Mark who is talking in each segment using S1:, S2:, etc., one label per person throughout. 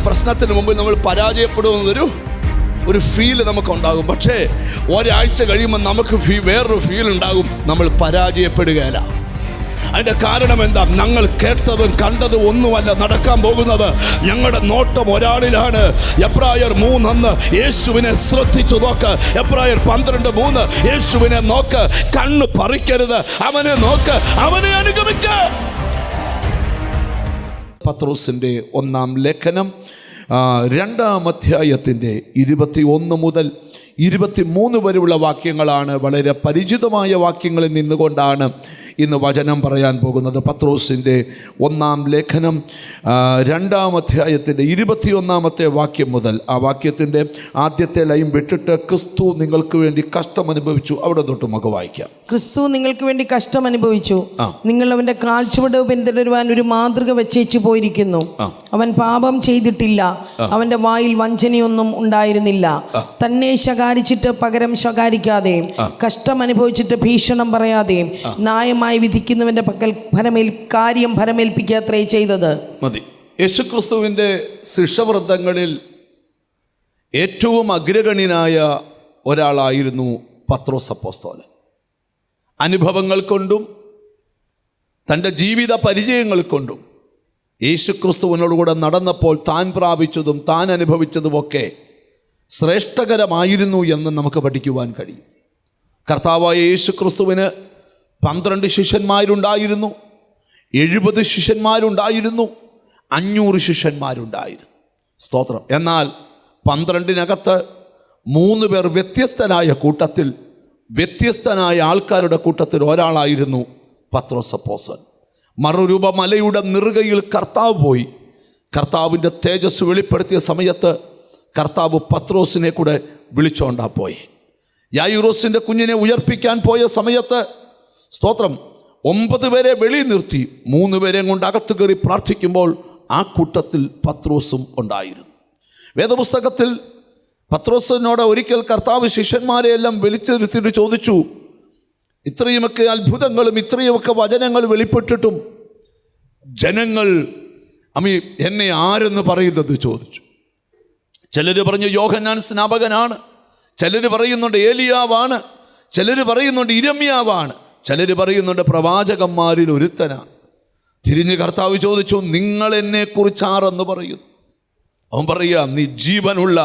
S1: പ്രശ്നത്തിന് മുമ്പിൽ നമ്മൾ പരാജയപ്പെടുന്നതൊരു ഫീല് നമുക്കുണ്ടാകും. പക്ഷേ ഒരാഴ്ച കഴിയുമ്പോൾ നമുക്ക് വേറൊരു ഫീൽ ഉണ്ടാകും, നമ്മൾ പരാജയപ്പെടുകയില്ല. അതിൻ്റെ കാരണം എന്താ? ഞങ്ങൾ കേട്ടതും കണ്ടതും ഒന്നുമല്ല നടക്കാൻ പോകുന്നത്. ഞങ്ങളുടെ നോട്ടം ഒരാളിലാണ്. എബ്രായർ 3:1 യേശുവിനെ ശ്രദ്ധിച്ചു നോക്ക്. എബ്രായർ 12:3 യേശുവിനെ നോക്ക്, കണ്ണ് പറിക്കരുത്, അവനെ നോക്ക്, അവനെ അനുഗമിക്ക. പത്രോസിൻ്റെ 1-ാം ലേഖനം 2-ാം അധ്യായത്തിൻ്റെ 21 മുതൽ 23 വരെയുള്ള വാക്യങ്ങളാണ്. വളരെ പരിചിതമായ വാക്യങ്ങളിൽ നിന്നുകൊണ്ടാണ് ഇന്ന് വചനം പറയാൻ പോകുന്നത്. പത്രോസിൻ്റെ 1-ാം ലേഖനം 2-ാം അധ്യായത്തിൻ്റെ 21-ാമത്തെ വാക്യം മുതൽ, ആ വാക്യത്തിൻ്റെ ആദ്യത്തെ ലൈൻ വിട്ടിട്ട് ക്രിസ്തു നിങ്ങൾക്ക് വേണ്ടി കഷ്ടം അനുഭവിച്ചു, അവിടെ തൊട്ട് നമുക്ക് വായിക്കാം.
S2: ക്രിസ്തു നിങ്ങൾക്ക് വേണ്ടി കഷ്ടം അനുഭവിച്ചു, നിങ്ങൾ അവൻ്റെ കാൽച്ചുവട് പിന്തുടരുവാൻ ഒരു മാതൃക വെച്ചേച്ചു പോയിരിക്കുന്നു. അവൻ പാപം ചെയ്തിട്ടില്ല, അവൻ്റെ വായിൽ വഞ്ചനയൊന്നും ഉണ്ടായിരുന്നില്ല. തന്നെ ശകാരിച്ചിട്ട് പകരം ശകാരിക്കാതെയും കഷ്ടം അനുഭവിച്ചിട്ട് ഭീഷണം പറയാതെയും ന്യായമായി വിധിക്കുന്നവന്റെ പക്കൽ കാര്യം ഫലമേൽപ്പിക്കാത്രേ ചെയ്തത്.
S1: മതി. യേശുക്രിസ്തുവിൻ്റെ ശിഷ്യവൃന്ദങ്ങളിൽ ഏറ്റവും അഗ്രഗണ്യനായ ഒരാളായിരുന്നു പത്രോസ് അപ്പോസ്തലൻ. അനുഭവങ്ങൾ കൊണ്ടും തൻ്റെ ജീവിത പരിചയങ്ങൾ കൊണ്ടും യേശുക്രിസ്തുവിനോടുകൂടെ നടന്നപ്പോൾ താൻ പ്രാപിച്ചതും താൻ അനുഭവിച്ചതുമൊക്കെ ശ്രേഷ്ഠകരമായിരുന്നു എന്ന് നമുക്ക് പഠിക്കുവാൻ കഴിയും. കർത്താവായ യേശുക്രിസ്തുവിന് 12 ശിഷ്യന്മാരുണ്ടായിരുന്നു, 70 ശിഷ്യന്മാരുണ്ടായിരുന്നു, 500 ശിഷ്യന്മാരുണ്ടായിരുന്നു. സ്തോത്രം. എന്നാൽ 12-നകത്ത് 3 പേർ വ്യത്യസ്തനായ കൂട്ടത്തിൽ, വ്യത്യസ്തനായ ആൾക്കാരുടെ കൂട്ടത്തിൽ ഒരാളായിരുന്നു പത്രോസ് അപ്പോസ്തലൻ. മറുരൂപ മലയുടെ നെറുകയിൽ കർത്താവ് പോയി കർത്താവിൻ്റെ തേജസ് വെളിപ്പെടുത്തിയ സമയത്ത് കർത്താവ് പത്രോസിനെ കൂടെ വിളിച്ചോണ്ടാ പോയി. യായിറോസിൻ്റെ കുഞ്ഞിനെ ഉയർപ്പിക്കാൻ പോയ സമയത്ത് സ്തോത്രം 9 പേരെ വെളിയിൽ നിർത്തി 3 പേരെയും കൊണ്ട് അകത്ത് കയറി പ്രാർത്ഥിക്കുമ്പോൾ ആ കൂട്ടത്തിൽ പത്രോസും ഉണ്ടായിരുന്നു. വേദപുസ്തകത്തിൽ പത്രോസിനോട് ഒരിക്കൽ കർത്താവ് ശിഷ്യന്മാരെയെല്ലാം വിളിച്ചിരുത്തിയിട്ട് ചോദിച്ചു, ഇത്രയുമൊക്കെ അത്ഭുതങ്ങളും ഇത്രയുമൊക്കെ വചനങ്ങൾ വെളിപ്പെട്ടിട്ടും ജനങ്ങൾ എന്നെ ആരെന്ന് പറയുന്നത് ചോദിച്ചു. ചിലർ പറഞ്ഞു യോഹന്നാൻ സ്നാപകനാണ്, ചിലർ പറയുന്നുണ്ട് ഏലിയാവാണ്, ചിലർ പറയുന്നുണ്ട് ഇരമ്യാവാണ്, ചിലർ പറയുന്നുണ്ട് പ്രവാചകന്മാരിൽ ഒരുത്തനാണ്. തിരിഞ്ഞ് കർത്താവ് ചോദിച്ചു, നിങ്ങൾ എന്നെക്കുറിച്ച് ആരെന്ന് പറയുന്നു? അവൻ പറയുക, നീ ജീവനുള്ള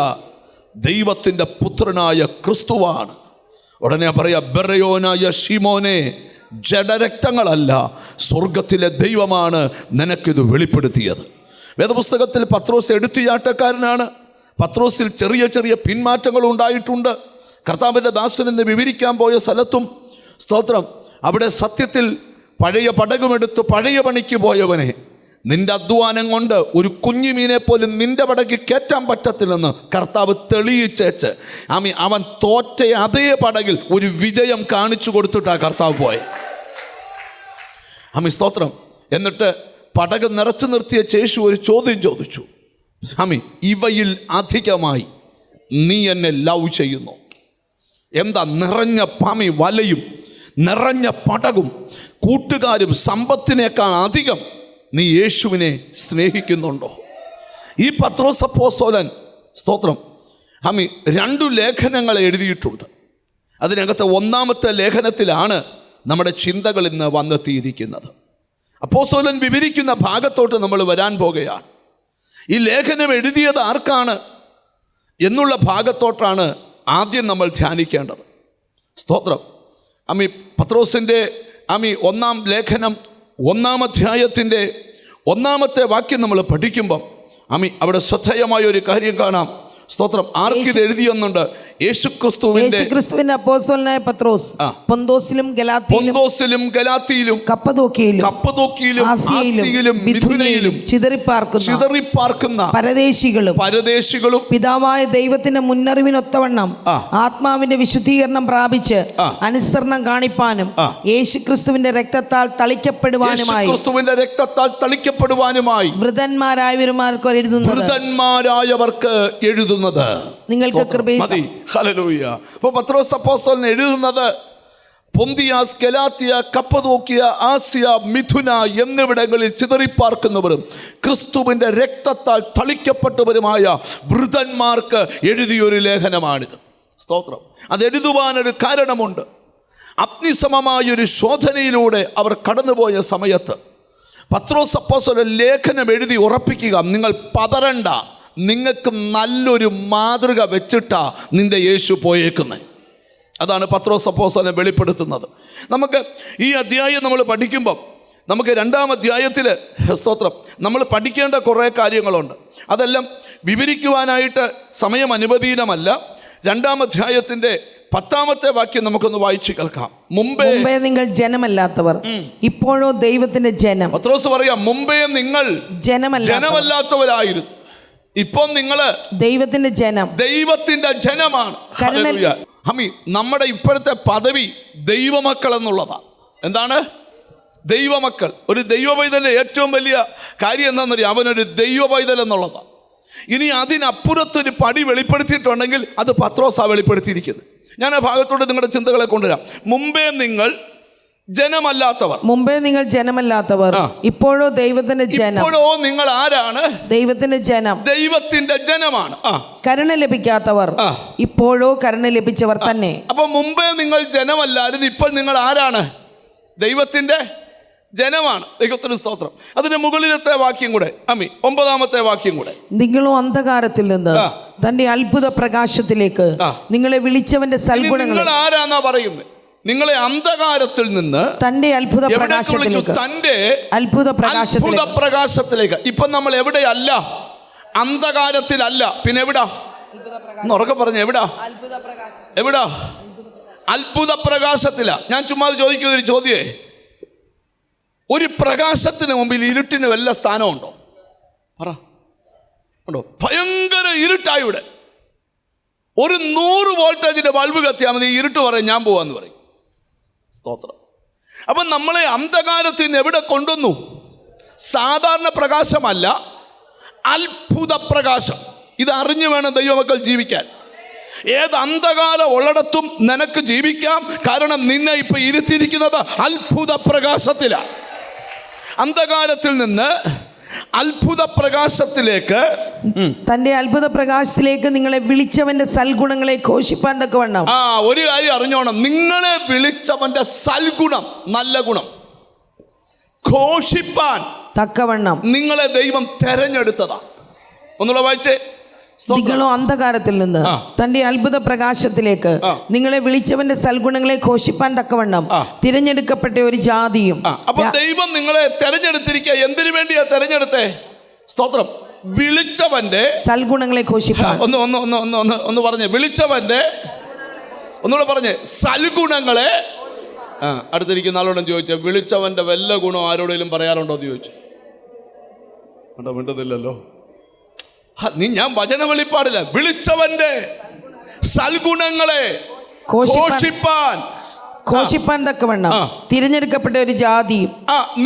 S1: ദൈവത്തിൻ്റെ പുത്രനായ ക്രിസ്തുവാണ്. ഉടനെ പറയാ, ബെറയോനായ ശിമോനെ, ജഡരക്തങ്ങളല്ല സ്വർഗത്തിലെ ദൈവമാണ് നിനക്കിത് വെളിപ്പെടുത്തിയത്. വേദപുസ്തകത്തിൽ പത്രോസ് എടുത്തുചാട്ടക്കാരനാണ്. പത്രോസിൽ ചെറിയ ചെറിയ പിന്മാറ്റങ്ങൾ ഉണ്ടായിട്ടുണ്ട്. കർത്താവിൻ്റെ ദാസനെന്ന് വിവരിക്കാൻ പോയ സ്ഥലത്തും സ്തോത്രം, അവിടെ സത്യത്തിൽ പഴയ പടകുമെടുത്ത് പഴയ പണിക്ക് പോയവനെ, നിന്റെ അധ്വാനം കൊണ്ട് ഒരു കുഞ്ഞുമീനെ പോലും നിന്റെ പടകിൽ കയറ്റാൻ പറ്റത്തില്ലെന്ന് കർത്താവ് തെളിയിച്ചേച്ച് അവൻ തോറ്റ അതേ പടകിൽ ഒരു വിജയം കാണിച്ചു കൊടുത്തിട്ടാണ് കർത്താവ് പോയെ. സ്തോത്രം. എന്നിട്ട് പടക് നിറച്ചു നിർത്തിയ ശേഷം ഒരു ചോദ്യം ചോദിച്ചു, ഇവയിൽ അധികമായി നീ എന്നെ ലവ് ചെയ്യുന്നു? എന്താ? നിറഞ്ഞ വലയും നിറഞ്ഞ പടകും കൂട്ടുകാരും സമ്പത്തിനേക്കാൾ അധികം നീ യേശുവിനെ സ്നേഹിക്കുന്നുണ്ടോ? ഈ പത്രോസ് അപ്പോസ്തലൻ സ്തോത്രം 2 ലേഖനങ്ങൾ എഴുതിയിട്ടുണ്ട്. അതിനകത്ത് 1-ാമത്തെ ലേഖനത്തിലാണ് നമ്മുടെ ചിന്തകൾ ഇന്ന് വന്നെത്തിയിരിക്കുന്നത്. അപ്പോസ്തലൻ വിവരിക്കുന്ന ഭാഗത്തോട്ട് നമ്മൾ വരാൻ പോകുകയാണ്. ഈ ലേഖനം എഴുതിയത് ആർക്കാണ് എന്നുള്ള ഭാഗത്തോട്ടാണ് ആദ്യം നമ്മൾ ധ്യാനിക്കേണ്ടത്. സ്തോത്രം. പത്രോസിൻ്റെ 1-ാം ലേഖനം 1-ാം അധ്യായത്തിൻ്റെ 1-ാമത്തെ വാക്യം നമ്മൾ പഠിക്കുമ്പം അവിടെ ശ്രദ്ധേയമായ ഒരു കാര്യം കാണാം. സ്തോത്രം. ആർക്കിത് എഴുതിയെന്നുണ്ട്?
S2: യേശുക്രിസ്തുവിന്റെ അപ്പോസ്തലനായ പത്രോസ് പൊന്തോസിലും
S1: ഗലാത്തിയിലും കപ്പദോക്കിയിലും ആസിയയിലും മിഥുനയിലും ചിതറിപ്പാർക്കുന്ന പരദേശികളും
S2: പിതാവായ ദൈവത്തിന്റെ മുന്നറിവിനൊത്തവണ്ണം ആത്മാവിന്റെ വിശുദ്ധീകരണം പ്രാപിച്ച് അനുസരണം കാണിപ്പാനും യേശുക്രിസ്തുവിന്റെ രക്തത്താൽ തളിക്കപ്പെടുവാനുമായി വൃതന്മാരായവർക്ക് എഴുതുന്നത് നിങ്ങൾക്ക്
S1: ഹല്ലേലൂയ. അപ്പോൾ പത്രോസ് അപ്പോസ്തലൻ എഴുതുന്നത് പൊന്തിയാസ്, ഗലാത്യ, കപ്പദോക്കിയ, ആസിയ, മിഥുന എന്നിവിടങ്ങളിൽ ചിതറിപ്പാർക്കുന്നവരും ക്രിസ്തുവിന്റെ രക്തത്താൽ തളിക്കപ്പെട്ടവരുമായ വൃതന്മാർക്ക് എഴുതിയൊരു ലേഖനമാണിത്. സ്തോത്രം. അത് എഴുതുവാനൊരു കാരണമുണ്ട്. അഗ്നിസമമായൊരു ശോധനയിലൂടെ അവർ കടന്നുപോയ സമയത്ത് പത്രോസ് അപ്പോസ്തലൻ ലേഖനം എഴുതി ഉറപ്പിക്കുക, നിങ്ങൾ പതറണ്ട, നിങ്ങൾക്ക് നല്ലൊരു മാതൃക വെച്ചിട്ടാ നിന്റെ യേശു പോയേക്കുന്നത്. അതാണ് പത്രോസ് അപ്പോസ്തലൻ വെളിപ്പെടുത്തുന്നത്. നമുക്ക് ഈ അധ്യായം നമ്മൾ പഠിക്കുമ്പം നമുക്ക് 2-ാം അധ്യായത്തിൽ സ്തോത്രം നമ്മൾ പഠിക്കേണ്ട കുറേ കാര്യങ്ങളുണ്ട്. അതെല്ലാം വിവരിക്കുവാനായിട്ട് സമയം അനുവദീനമല്ല. 2-ാം അധ്യായത്തിൻ്റെ 10-ാമത്തെ വാക്യം നമുക്കൊന്ന് വായിച്ചു കേൾക്കാം. മുമ്പേ
S2: നിങ്ങൾ ജനമല്ലാത്തവർ, ഇപ്പോഴോ ദൈവത്തിന്റെ ജനം.
S1: പത്രോസ് പറയാം, മുമ്പേ നിങ്ങൾ ജനമല്ലാത്തവരായിരുന്നു, ഇപ്പം നിങ്ങള് ദൈവത്തിന്റെ ജനമാണ്. നമ്മുടെ ഇപ്പോഴത്തെ പദവി ദൈവമക്കൾ എന്നുള്ളതാണ്. എന്താണ് ദൈവമക്കൾ? ഒരു ദൈവ പൈതലിന്റെ ഏറ്റവും വലിയ കാര്യം എന്താണെന്നറിയാം, അവനൊരു ദൈവ പൈതൽ എന്നുള്ളതാണ്. ഇനി അതിനപ്പുറത്തൊരു പടി വെളിപ്പെടുത്തിയിട്ടുണ്ടെങ്കിൽ അത് പത്രോസാ വെളിപ്പെടുത്തിയിരിക്കുന്നത്. ഞാൻ ആ ഭാഗത്തോട് നിങ്ങളുടെ ചിന്തകളെ കൊണ്ടുവരാം. മുമ്പേ നിങ്ങൾ ജനമല്ലാത്തവർ,
S2: ഇപ്പോഴോ ദൈവത്തിന്റെ ജനം.
S1: ഇപ്പോഴോ നിങ്ങൾ ആരാണ്?
S2: ദൈവത്തിന്റെ
S1: ജനമാണ്.
S2: കരുണ ലഭിക്കാത്തവർ, ഇപ്പോഴോ കരുണ ലഭിച്ചവർ തന്നെ.
S1: അപ്പൊ മുമ്പേ നിങ്ങൾ ജനമല്ലായിരുന്നു, ഇപ്പോൾ നിങ്ങൾ ആരാണ്? ദൈവത്തിന്റെ ജനമാണ്. ദൈവത്തിന് സ്തോത്രം. അതിന്റെ മുകളിലത്തെ വാക്യം കൂടെ 9-ാമത്തെ വാക്യം കൂടെ,
S2: നിങ്ങളോ അന്ധകാരത്തിൽ നിന്ന് തന്റെ അത്ഭുത പ്രകാശത്തിലേക്ക് നിങ്ങളെ വിളിച്ചവന്റെ സൽഗുണങ്ങൾ.
S1: നിങ്ങൾ ആരാന്നാ പറയുന്നത്? നിങ്ങളെ അന്ധകാരത്തിൽ നിന്ന് തന്റെ അത്ഭുത പ്രകാശത്തിലേക്ക്. ഇപ്പൊ നമ്മൾ എവിടെയല്ല? അന്ധകാരത്തിലല്ല, പിന്നെ എവിടാ? ഉറക്കെ പറഞ്ഞു, എവിടാ? അത്ഭുത പ്രകാശത്തില. ഞാൻ ചുമ്മാ ചോദിക്കുന്ന ഒരു ചോദ്യമേ, ഒരു പ്രകാശത്തിന് മുമ്പിൽ ഇരുട്ടിന് വല്ല സ്ഥാനമുണ്ടോ? പറ, ഉണ്ടോ? ഭയങ്കര ഇരുട്ടായിവിടെ. ഒരു 100 വോൾട്ടേജിന്റെ ബൾബ് കത്തിയാൽ മതി, ഇരുട്ട് പറയും ഞാൻ പോവാന്ന് പറയും. സ്തോത്രം. അപ്പം നമ്മളെ അന്ധകാരത്തിൽ നിന്ന് എവിടെ കൊണ്ടുവന്നു? സാധാരണ പ്രകാശമല്ല, അത്ഭുത പ്രകാശം. ഇത് അറിഞ്ഞു വേണം ദൈവമക്കൾ ജീവിക്കാൻ. ഏത് അന്ധകാരം ഉള്ളിടത്തും നിനക്ക് ജീവിക്കാം. കാരണം നിന്നെ ഇപ്പൊ ഇരുത്തിയിരിക്കുന്നത് അത്ഭുത പ്രകാശത്തിലാണ്. അന്ധകാരത്തിൽ നിന്ന് അത്ഭുത പ്രകാശത്തിലേക്ക്,
S2: തന്റെ അത്ഭുത പ്രകാശത്തിലേക്ക് നിങ്ങളെ വിളിച്ചവന്റെ സൽഗുണങ്ങളെ ഘോഷിപ്പാൻ തക്കവണ്ണം.
S1: ഒരു കാര്യം അറിഞ്ഞോണം, നിങ്ങളെ വിളിച്ചവന്റെ സൽഗുണം, നല്ല ഗുണം ഘോഷിപ്പാൻ
S2: തക്കവണ്ണം
S1: നിങ്ങളെ ദൈവം തെരഞ്ഞെടുത്തതാ. ഒന്നുള്ള വായിച്ചേ.
S2: നിങ്ങളോ അന്ധകാരത്തിൽ നിന്ന് തന്റെ അത്ഭുത പ്രകാശത്തിലേക്ക് നിങ്ങളെ വിളിച്ചവന്റെ സൽഗുണങ്ങളെ ഘോഷിപ്പാൻ തക്കവണ്ണം തിരഞ്ഞെടുക്കപ്പെട്ട ഒരു ജാതിയും.
S1: അപ്പൊ ദൈവം നിങ്ങളെ തെരഞ്ഞെടുത്തിരിക്കുക. എന്തിനു വേണ്ടിയാ തെരഞ്ഞെടുത്തേ? സ്തോത്രം. വിളിച്ചവന്റെ
S2: സൽഗുണങ്ങളെ ഘോഷിപ്പാൻ.
S1: ഒന്ന് പറഞ്ഞേ, വിളിച്ചവന്റെ, ഒന്നുകൂടെ പറഞ്ഞേ, സൽഗുണങ്ങളെ. അടുത്തിരിക്കുന്ന ആളോടും ചോദിച്ചേ, വിളിച്ചവന്റെ വല്ല ഗുണം ആരോടെങ്കിലും പറയാറുണ്ടോ എന്ന് ചോദിച്ചു. മിണ്ടുന്നില്ലല്ലോ. ഞാൻ വചന വെളിപ്പാടില്ല. വിളിച്ചവന്റെ സൽഗുണങ്ങളെ
S2: ഘോഷിപ്പാൻ തക്കവണ്ണം തിരഞ്ഞെടുക്കപ്പെട്ട ഒരു ജാതിയും.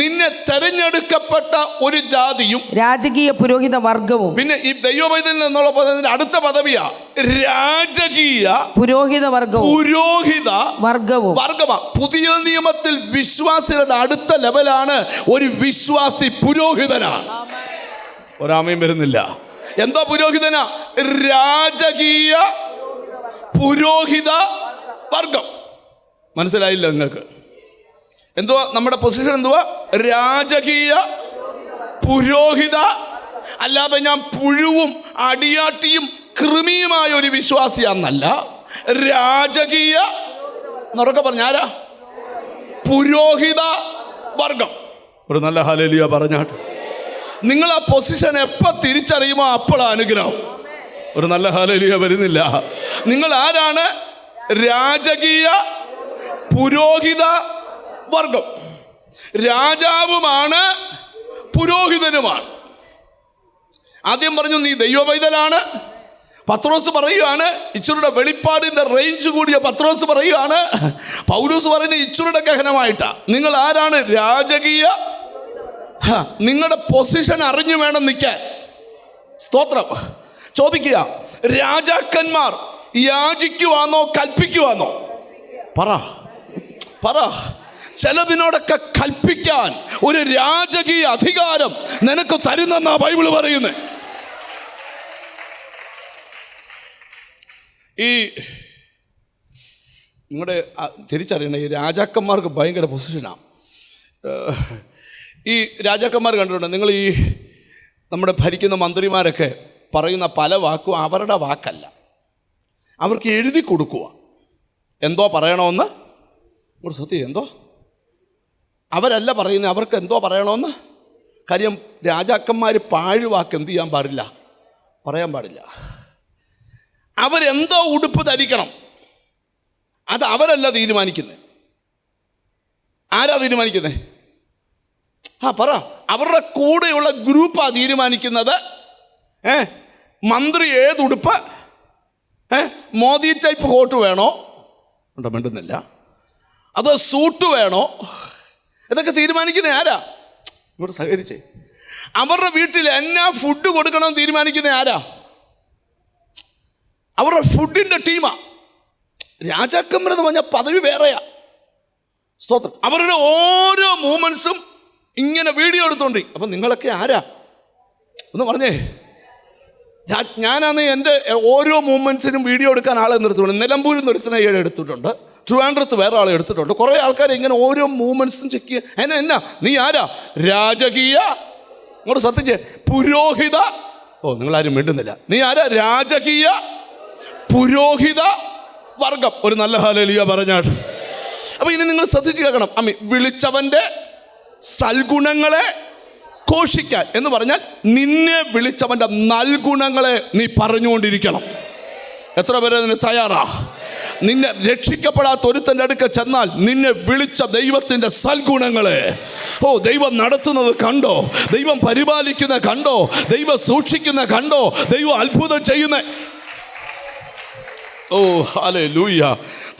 S1: നിന്നെ തെരഞ്ഞെടുക്കപ്പെട്ട ഒരു ജാതിയും,
S2: രാജകീയ പുരോഹിത വർഗവും.
S1: പിന്നെ ഈ ദൈവപൈതലിൽ നിന്നുള്ള പദത്തിന്റെ അടുത്ത പദവിയാ രാജകീയ പുരോഹിത വർഗവും. പുതിയ നിയമത്തിൽ വിശ്വാസികളുടെ അടുത്ത ലെവലാണ് ഒരു വിശ്വാസി പുരോഹിതനാണ്. ഒരാമയും വരുന്നില്ല. എന്താ പുരോഹിതനാ? രാജകീയ പുരോഹിത വർഗം. മനസ്സിലായില്ല നിങ്ങൾക്ക്? എന്തുവാ നമ്മുടെ പൊസിഷൻ? എന്തുവാ? രാജകീയ പുരോഹിത. അല്ലാതെ ഞാൻ പുഴുവും അടിയാട്ടിയും കൃമിയുമായ ഒരു വിശ്വാസിയാന്നല്ല. രാജകീയ എന്നൊക്കെ പറഞ്ഞ ആരാ? പുരോഹിത വർഗം. ഒരു നല്ല ഹല്ലേലൂയ പറഞ്ഞാട്ട്. നിങ്ങൾ ആ പൊസിഷൻ എപ്പോൾ തിരിച്ചറിയുമോ അപ്പോഴാണ് അനുഗ്രഹം. ഒരു നല്ല ഹല്ലേലൂയ വരുന്നില്ല. നിങ്ങൾ ആരാണ്? രാജകീയ പുരോഹിത വർഗം. രാജാവുമാണ്, പുരോഹിതനുമാണ്. ആദ്യം പറഞ്ഞു നീ ദൈവപൈതലാണ്. പത്രോസ് പറയുകയാണ് ഇച്ചിരുടെ വെളിപ്പാടിൻ്റെ റേഞ്ച് കൂടിയ പത്രോസ് പറയുകയാണ്. പൗലോസ് പറയുന്ന ഇച്ചിരുടെ ഗഹനമായിട്ടാ. നിങ്ങൾ ആരാണ്? രാജകീയ. നിങ്ങളുടെ പൊസിഷൻ അറിഞ്ഞു വേണം നിൽക്കാൻ. സ്തോത്രം. ചോദിക്കുക, രാജാക്കന്മാർ യാചിക്കുവാന്നോ കൽപ്പിക്കുവാന്നോ? പറ. ചിലതിനോടൊക്കെ കൽപ്പിക്കാൻ ഒരു രാജകീയ അധികാരം നിനക്ക് തരുന്നെന്നാ ബൈബിള് പറയുന്നത്. ഈ നിങ്ങളുടെ തിരിച്ചറിയണേ, ഈ രാജാക്കന്മാർക്ക് ഭയങ്കര പൊസിഷനാണ്. ഈ രാജാക്കന്മാർ കണ്ടിട്ടുണ്ട് നിങ്ങൾ? ഈ നമ്മുടെ ഭരിക്കുന്ന മന്ത്രിമാരൊക്കെ പറയുന്ന പല വാക്കും അവരുടെ വാക്കല്ല, അവർക്ക് എഴുതി കൊടുക്കുക. എന്തോ പറയണമെന്ന് ഒരു സത്യം, എന്തോ അവരല്ല പറയുന്നത്, അവർക്ക് എന്തോ പറയണമെന്ന്. കാര്യം രാജാക്കന്മാർ പാഴുവാക്ക് എന്ത് ചെയ്യാൻ പാടില്ല, പറയാൻ പാടില്ല. അവരെന്തോ ഉടുപ്പ് ധരിക്കണം, അത് അവരല്ല തീരുമാനിക്കുന്നത്. ആരാ തീരുമാനിക്കുന്നത്? പറ. അവരുടെ കൂടെയുള്ള ഗ്രൂപ്പാണ് തീരുമാനിക്കുന്നത്. മന്ത്രി ഏതുടുപ്പ്, മോദി ടൈപ്പ് കോട്ട് വേണോ, ഉണ്ടോ മിണ്ടുന്നില്ല, അതോ സൂട്ട് വേണോ, ഇതൊക്കെ തീരുമാനിക്കുന്നത് ആരാ? ഇവിടെ സഹകരിച്ചേ. അവരുടെ വീട്ടിൽ എന്നാ ഫുഡ് കൊടുക്കണമെന്ന് തീരുമാനിക്കുന്നത് ആരാ? അവരുടെ ഫുഡിൻ്റെ ടീമാ. രാജാക്കന്മാരെന്ന് പറഞ്ഞാൽ പദവി വേറെയാ. സ്തോത്രം. അവരുടെ ഓരോ മൂമെൻറ്റ്സും ഇങ്ങനെ വീഡിയോ എടുത്തോണ്ടി. അപ്പം നിങ്ങളൊക്കെ ആരാ ഒന്ന് പറഞ്ഞേ. ഞാനാണ് എൻ്റെ ഓരോ മൂമെൻറ്റ്സിനും വീഡിയോ എടുക്കാൻ ആളെ നിർത്തുന്നുണ്ട്. നിലമ്പൂരിൽ നിന്ന് ഒരുത്തനെ എടുത്തിട്ടുണ്ട്, ട്രിവാൻഡ്രത്ത് വേറെ ആളെ എടുത്തിട്ടുണ്ട്. കുറേ ആൾക്കാർ ഇങ്ങനെ ഓരോ മൂമെൻറ്റ്സും ചെക്ക് ചെയ്യുക. എന്നാ നീ ആരാ? രാജകീയ. ഇങ്ങോട്ട് സത്യജെ, പുരോഹിത. നിങ്ങളാരും മിണ്ടുന്നില്ല. നീ ആരാ? രാജകീയ പുരോഹിത വർഗം. ഒരു നല്ല ഹല്ലേലൂയ പറഞ്ഞാട്ട്. അപ്പം ഇനി നിങ്ങൾ ശ്രദ്ധിച്ച് കേൾക്കണം. വിളിച്ചവൻ്റെ സൽഗുണങ്ങളെ ഘോഷിക്കാൻ എന്ന് പറഞ്ഞാൽ നിന്നെ വിളിച്ചവൻ്റെ നൽഗുണങ്ങളെ നീ പറഞ്ഞുകൊണ്ടിരിക്കണം. എത്ര പേര് അതിന് തയ്യാറാ? നിന്നെ രക്ഷിക്കപ്പെടാത്ത ഒരുത്തൻ്റെ അടുക്ക ചെന്നാൽ നിന്നെ വിളിച്ച ദൈവത്തിൻ്റെ സൽഗുണങ്ങളെ, ദൈവം നടത്തുന്നത് കണ്ടോ, ദൈവം പരിപാലിക്കുന്ന കണ്ടോ, ദൈവം സൂക്ഷിക്കുന്ന കണ്ടോ, ദൈവം അത്ഭുതം ചെയ്യുന്ന. ഹല്ലേലൂയ.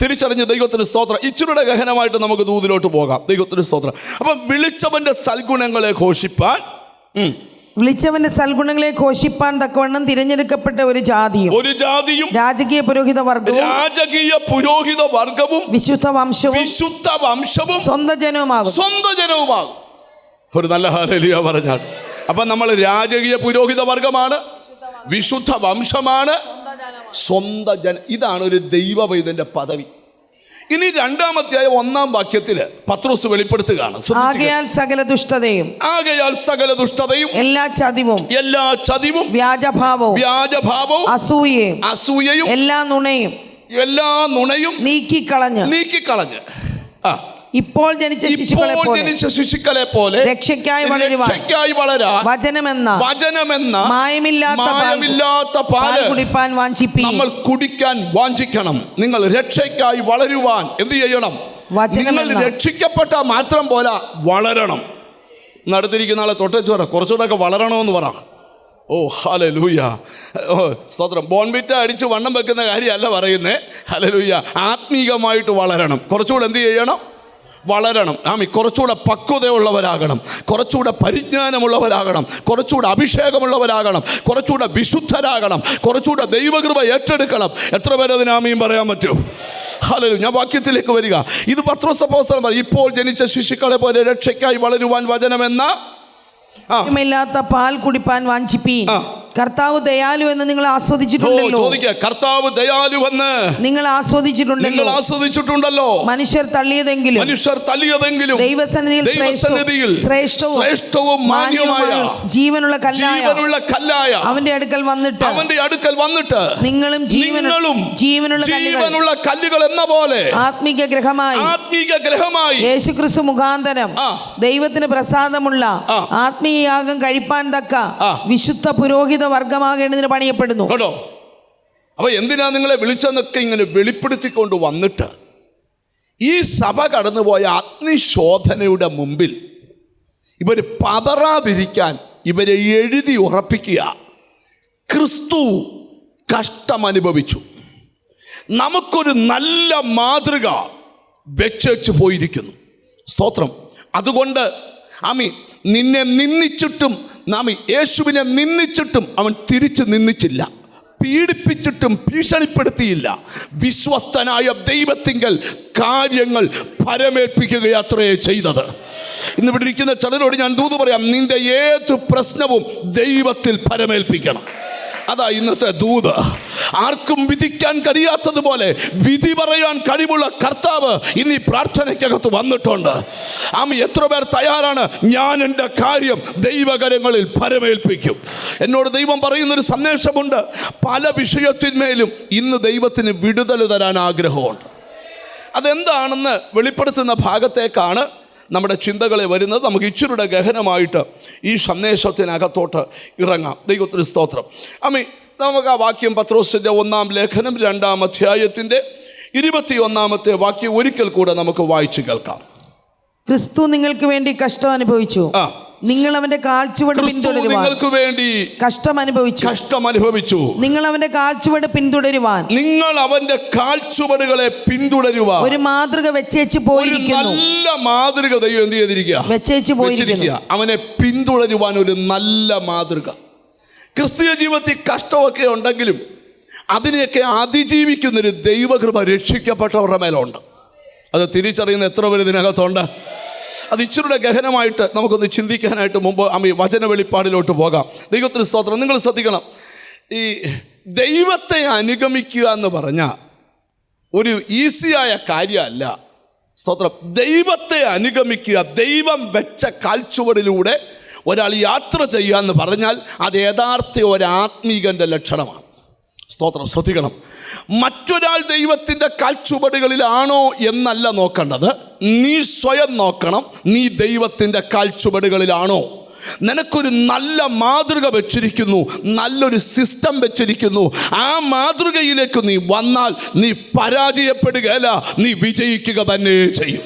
S1: തിരിച്ചറിഞ്ഞ് ദൈവത്തിന് സ്തോത്രം. ഇച്ചിരുടെ ഗഹനമായിട്ട് നമുക്ക് ദൂതിലോട്ട് പോകാം. ദൈവത്തിന് സ്തോത്രം. അപ്പം വിളിച്ചവന്റെ സൽഗുണങ്ങളെ ഘോഷിപ്പാൻ,
S2: വിളിച്ചവന്റെ സൽഗുണങ്ങളെ ഘോഷിപ്പാൻ തക്കവണ്ണം തിരഞ്ഞെടുക്കപ്പെട്ട ഒരു ജാതിയും രാജകീയ പുരോഹിത വർഗവും വിശുദ്ധ വംശവും സ്വന്തം ജനവുമാകും.
S1: ഒരു നല്ല ഹല്ലേലൂയ പറഞ്ഞാൽ. അപ്പം നമ്മൾ രാജകീയ പുരോഹിത വർഗമാണ്, വിശുദ്ധ വംശമാണ്, സ്വന്തം ജനം. ഇതാണ് ഒരു ദൈവപൈതന്റെ പദവി. ഇനി 2-ാം അധ്യായം 1-ാം വാക്യത്തിൽ പത്രോസ് വെളിപ്പെടുത്തുകയാണ്.
S2: ആകയാൽ സകല ദുഷ്ടതയും എല്ലാ ചതിവും വ്യാജഭാവവും അസൂയയും എല്ലാ നുണയും നീക്കിക്കളഞ്ഞ് ഇപ്പോൾ ജനിച്ച ശിശുക്കളെ പോലെ രക്ഷയ്ക്കായി വളരാൻ വചനമെന്ന മായമില്ലാത്ത പാൽ കുടിപ്പാൻ വാഞ്ചിപ്പീൻ.
S1: നമ്മൾ കുടിക്കാൻ വാഞ്ചിക്കണം. നിങ്ങൾ രക്ഷയ്ക്കായി വളരുവാൻ എന്ത് ചെയ്യണം? നിങ്ങൾ രക്ഷിക്കപ്പെട്ട മാത്രം പോരാ, വളരണം. നടത്തിരിക്കുന്ന ആളെ തൊട്ടേച്ച് പറ, കുറച്ചുകൂടെ വളരണമെന്ന് പറ. ഹല്ലേലൂയ. സ്തോത്രം. ബോൺവിറ്റ അടിച്ച് വണ്ണം വെക്കുന്ന കാര്യമല്ല പറയുന്നേ. ഹല്ലേലൂയ. ആത്മീകമായിട്ട് വളരണം. കുറച്ചുകൂടെ എന്ത് ചെയ്യണം? വളരണം. കുറച്ചുകൂടെ പക്വതയുള്ളവരാകണം, കുറച്ചുകൂടെ പരിജ്ഞാനമുള്ളവരാകണം, കുറച്ചുകൂടെ അഭിഷേകമുള്ളവരാകണം, കുറച്ചുകൂടെ വിശുദ്ധരാകണം, കുറച്ചുകൂടെ ദൈവകൃപ ഏറ്റെടുക്കണം. എത്ര പേര് അതിന് ആമീൻ പറയാൻ പറ്റും? ഹല്ലേലൂയ. ഞാൻ വാക്യത്തിലേക്ക് വരിക. ഇത് പത്രോസ് അപ്പോസ്തലൻ പറയും, ഇപ്പോൾ ജനിച്ച ശിശുക്കളെ പോലെ രക്ഷയ്ക്കായി വളരുവാൻ വചനമെന്ന
S2: പാൽ കുടിപ്പാൻ വാഞ്ചിപ്പീൻ. കർത്താവ് ദയാലു എന്ന് നിങ്ങൾ ആസ്വദിച്ചിട്ടുണ്ടല്ലോ.
S1: കർത്താവ് ദയാലുവെന്ന്
S2: നിങ്ങൾ ആസ്വദിച്ചിട്ടുണ്ടല്ലോ. മനുഷ്യർ തള്ളിയതെങ്കിലും ദൈവസന്നിധിയിൽ ശ്രേഷ്ഠവും മാന്യവുമായ ജീവനുള്ള കല്ലായ അവന്റെ അടുക്കൽ വന്നിട്ട് നിങ്ങളും ജീവനുള്ള
S1: കല്ലുകൾ എന്ന പോലെ
S2: ആത്മീക ഗ്രഹമായി യേശുക്രിസ്തു മുഖാന്തരം ദൈവത്തിന് പ്രസാദമുള്ള ആത്മീയ യാഗം കഴിപ്പാൻ തക്ക വിശുദ്ധ പുരോഹിത വർഗമാകേണ്ടതിന് പണിയപ്പെടുന്നു.
S1: അപ്പോൾ എന്തിനാ നിങ്ങളെ വിളിച്ചെന്നൊക്കെ ഇങ്ങനെ വെളിപ്പെടുത്തിക്കൊണ്ട് വന്നിട്ട് ഈ സഭ കടന്നുപോയ അഗ്നിശോധനയുടെ മുമ്പിൽ ഇവർ പതറാതിരിക്കാൻ ഇവരെ എഴുതി ഉറപ്പിക്കുക, ക്രിസ്തു കഷ്ടമനുഭവിച്ചു, നമുക്കൊരു നല്ല മാതൃക വെച്ചു പോയിരിക്കുന്നു. സ്തോത്രം. അതുകൊണ്ട് നിന്നെ നിന്ദിച്ചിട്ടും യേശുവിനെ നിന്ദിച്ചിട്ടും അവൻ തിരിച്ച് നിന്ദിച്ചില്ല, പീഡിപ്പിച്ചിട്ടും ഭീഷണിപ്പെടുത്തിയില്ല. വിശ്വസ്തനായ ദൈവത്തിങ്കൽ കാര്യങ്ങൾ പരമേൽപ്പിക്കുകയത്രയേ ചെയ്തത്. ഇന്ന് ഇവിടെ ഇരിക്കുന്ന ചിലരോട് ഞാൻ ദൂത് പറയാം, നിന്റെ ഏത് പ്രശ്നവും ദൈവത്തിൽ പരമേൽപ്പിക്കണം. അതാ ഇന്നത്തെ ദൂത്. ആർക്കും വിധിക്കാൻ കഴിയാത്തതുപോലെ വിധി പറയാൻ കഴിവുള്ള കർത്താവ് ഇന്ന് ഈ പ്രാർത്ഥനയ്ക്കകത്ത് വന്നിട്ടുണ്ട്. എത്ര പേർ തയ്യാറാണ്, ഞാൻ എൻ്റെ കാര്യം ദൈവകരങ്ങളിൽ പരമേൽപ്പിക്കും? എന്നോട് ദൈവം പറയുന്നൊരു സന്ദേശമുണ്ട്, പല വിഷയത്തിന്മേലും ഇന്ന് ദൈവത്തിന് വിടുതൽ തരാൻ ആഗ്രഹമുണ്ട്. അതെന്താണെന്ന് വെളിപ്പെടുത്തുന്ന ഭാഗത്തേക്കാണ് നമ്മുടെ ചിന്തകളെ വരുന്നത്. നമുക്ക് ഇച്ചിരിയുടെ ഗഹനമായിട്ട് ഈ സന്ദേശത്തിനകത്തോട്ട് ഇറങ്ങാം. ദൈവത്തിന് സ്തോത്രം. നമുക്ക് ആ വാക്യം പത്രോസിൻ്റെ 1-ാം ലേഖനം 2-ാം അധ്യായത്തിൻ്റെ 21-ാമത്തെ വാക്യം ഒരിക്കൽ കൂടെ നമുക്ക് വായിച്ചു കേൾക്കാം.
S2: ക്രിസ്തു നിങ്ങൾക്ക് വേണ്ടി കഷ്ടം അനുഭവിച്ചു, നിങ്ങൾ അവന്റെ കാൽച്ചുവട് പിന്തുടരുവാൻ. നിങ്ങൾക്ക് വേണ്ടി കഷ്ടം അനുഭവിച്ചു, നിങ്ങൾ അവന്റെ കാൽച്ചുവട് പിന്തുടരുവാൻ, നിങ്ങൾ അവന്റെ കാൽച്ചുവടുകളെ പിന്തുടരുവാൻ ഒരു മാതൃക വെച്ചേച്ചു പോയിരിക്കുന്നു. നല്ല മാതൃക ദൈവം എന്ത് ചെയ്തിരിക്കുക? വെച്ചേച്ചു പോയിരിക്കുക. അവനെ പിന്തുടരുവാൻ ഒരു നല്ല മാതൃക. ക്രിസ്തീയ ജീവിതത്തിൽ കഷ്ടമൊക്കെ ഉണ്ടെങ്കിലും അതിനെയൊക്കെ അതിജീവിക്കുന്നൊരു ദൈവകൃപ രക്ഷിക്കപ്പെട്ടവരുടെ മേലുണ്ട്. അത് തിരിച്ചറിയുന്ന എത്ര പേര് ഇതിനകത്തുണ്ട്? അത് ഇച്ചിരിയുടെ ഗഹനമായിട്ട് നമുക്കൊന്ന് ചിന്തിക്കാനായിട്ട് മുമ്പ് വചന വെളിപ്പാടിലോട്ട് പോകാം. ദൈവത്തിന് സ്തോത്രം. നിങ്ങൾ ശ്രദ്ധിക്കണം, ഈ ദൈവത്തെ അനുഗമിക്കുക എന്ന് പറഞ്ഞാൽ ഒരു ഈസിയായ കാര്യമല്ല. സ്തോത്രം. ദൈവത്തെ അനുഗമിക്കുക, ദൈവം വെച്ച കാൽച്ചുവടിലൂടെ ഒരാൾ യാത്ര ചെയ്യുക എന്ന് പറഞ്ഞാൽ അത് യഥാർത്ഥ ഒരാത്മീകൻ്റെ ലക്ഷണമാണ്. സ്തോത്രം. ശ്രദ്ധിക്കണം, മറ്റൊരാൾ ദൈവത്തിൻ്റെ കാൽച്ചുവടുകളിലാണോ എന്നല്ല നോക്കേണ്ടത്, നീ സ്വയം നോക്കണം. നീ ദൈവത്തിൻ്റെ കാൽച്ചുവടുകളിലാണോ? നിനക്കൊരു നല്ല മാതൃക വെച്ചിരിക്കുന്നു, നല്ലൊരു സിസ്റ്റം വെച്ചിരിക്കുന്നു. ആ മാതൃകയിലേക്ക് നീ വന്നാൽ നീ പരാജയപ്പെടുകയല്ല, നീ വിജയിക്കുക തന്നെ ചെയ്യും.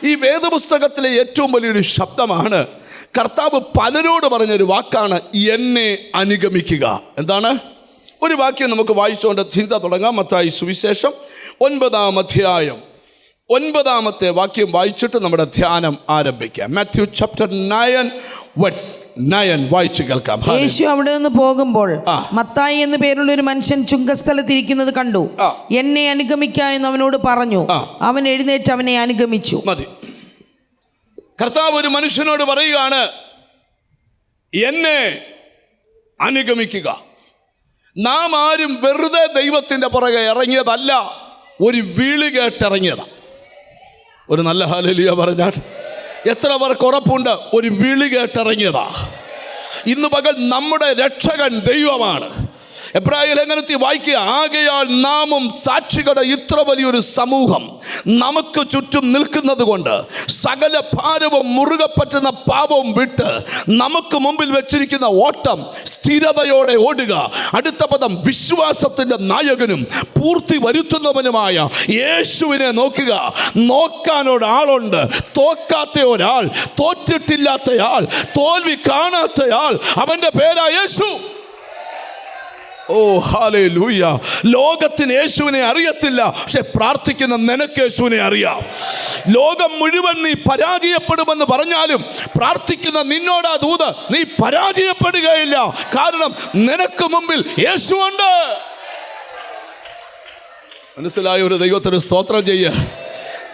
S2: ഈ വേദപുസ്തകത്തിലെ ഏറ്റവും വലിയൊരു ശബ്ദമാണ് കർത്താവ് പലരോട് പറഞ്ഞൊരു വാക്കാണ്, എന്നെ അനുഗമിക്കുക. എന്താണ്? ഒരു വാക്യം നമുക്ക് വായിച്ചുകൊണ്ട് ചിന്ത തുടങ്ങാം. മത്തായി സുവിശേഷം 9-ാം അധ്യായം 9-ാമത്തെ വാക്യം വായിച്ചിട്ട് നമ്മുടെ ധ്യാനം ആരംഭിക്കാം. മാത്യു ചാപ്റ്റർ 9:9 വായിച്ചു കേൾക്കാം. യേശു അവിടെ നിന്ന് പോകുമ്പോൾ മത്തായി എന്നു പേരുള്ള ഒരു മനുഷ്യൻ ചുങ്കസ്ഥലത്തിരിക്കുന്നത് കണ്ടു. എന്നെ അനുഗമിക്കുക എന്ന് അവനോട് പറഞ്ഞു. അവൻ എഴുന്നേറ്റ് അവനെ അനുഗമിച്ചു.
S1: മതി. കർത്താവ് ഒരു മനുഷ്യനോട് പറയുകയാണ്, എന്നെ അനുഗമിക്കുക. നാം ആരും വെറുതെ ദൈവത്തിൻ്റെ പുറകെ ഇറങ്ങിയതല്ല, ഒരു വിളി കേട്ടിറങ്ങിയതാണ്. ഒരു നല്ല ഹല്ലേലൂയ പറഞ്ഞാൽ എത്ര പേർക്ക് ഉറപ്പുണ്ട്? ഒരു വിളി കേട്ടിറങ്ങിയതാ. ഇന്ന് പകൽ നമ്മുടെ രക്ഷകൻ ദൈവമാണ്. എബ്രായ ലേഖനത്തിൽ വായിക്കുക, ആകയാൽ നാമും സാക്ഷികളുടെ ഇത്ര വലിയൊരു സമൂഹം നമുക്ക് ചുറ്റും നിൽക്കുന്നത് കൊണ്ട് സകല ഭാരവും മുറുകെ പറ്റുന്ന പാപവും വിട്ട് നമുക്ക് മുമ്പിൽ വെച്ചിരിക്കുന്ന ഓട്ടം സ്ഥിരതയോടെ ഓടുക. അടുത്ത പദം, വിശ്വാസത്തിൻ്റെ നായകനും പൂർത്തി വരുത്തുന്നവനുമായ യേശുവിനെ നോക്കുക. നോക്കാനൊരാളുണ്ട്, തോക്കാത്ത ഒരാൾ, തോറ്റിട്ടില്ലാത്തയാൾ, തോൽവി കാണാത്തയാൾ. അവൻ്റെ പേരാ യേശു. ഓ ഹല്ലേലൂയ. ലോകത്തിന് യേശുവിനെ അറിയത്തില്ല, പക്ഷെ പ്രാർത്ഥിക്കുന്ന നിനക്ക് യേശുവിനെ അറിയാം. ലോകം മുഴുവൻ നീ പരാജയപ്പെടുമെന്ന് പറഞ്ഞാലും പ്രാർത്ഥിക്കുന്ന നിന്നോടാ ദൂത്, നീ പരാജയപ്പെടുകയില്ല. കാരണം നിനക്ക് മുമ്പിൽ യേശുവുണ്ട്. മനസ്സിലായ ഒരു ദൈവത്തിന് സ്തോത്രം ചെയ്യുക.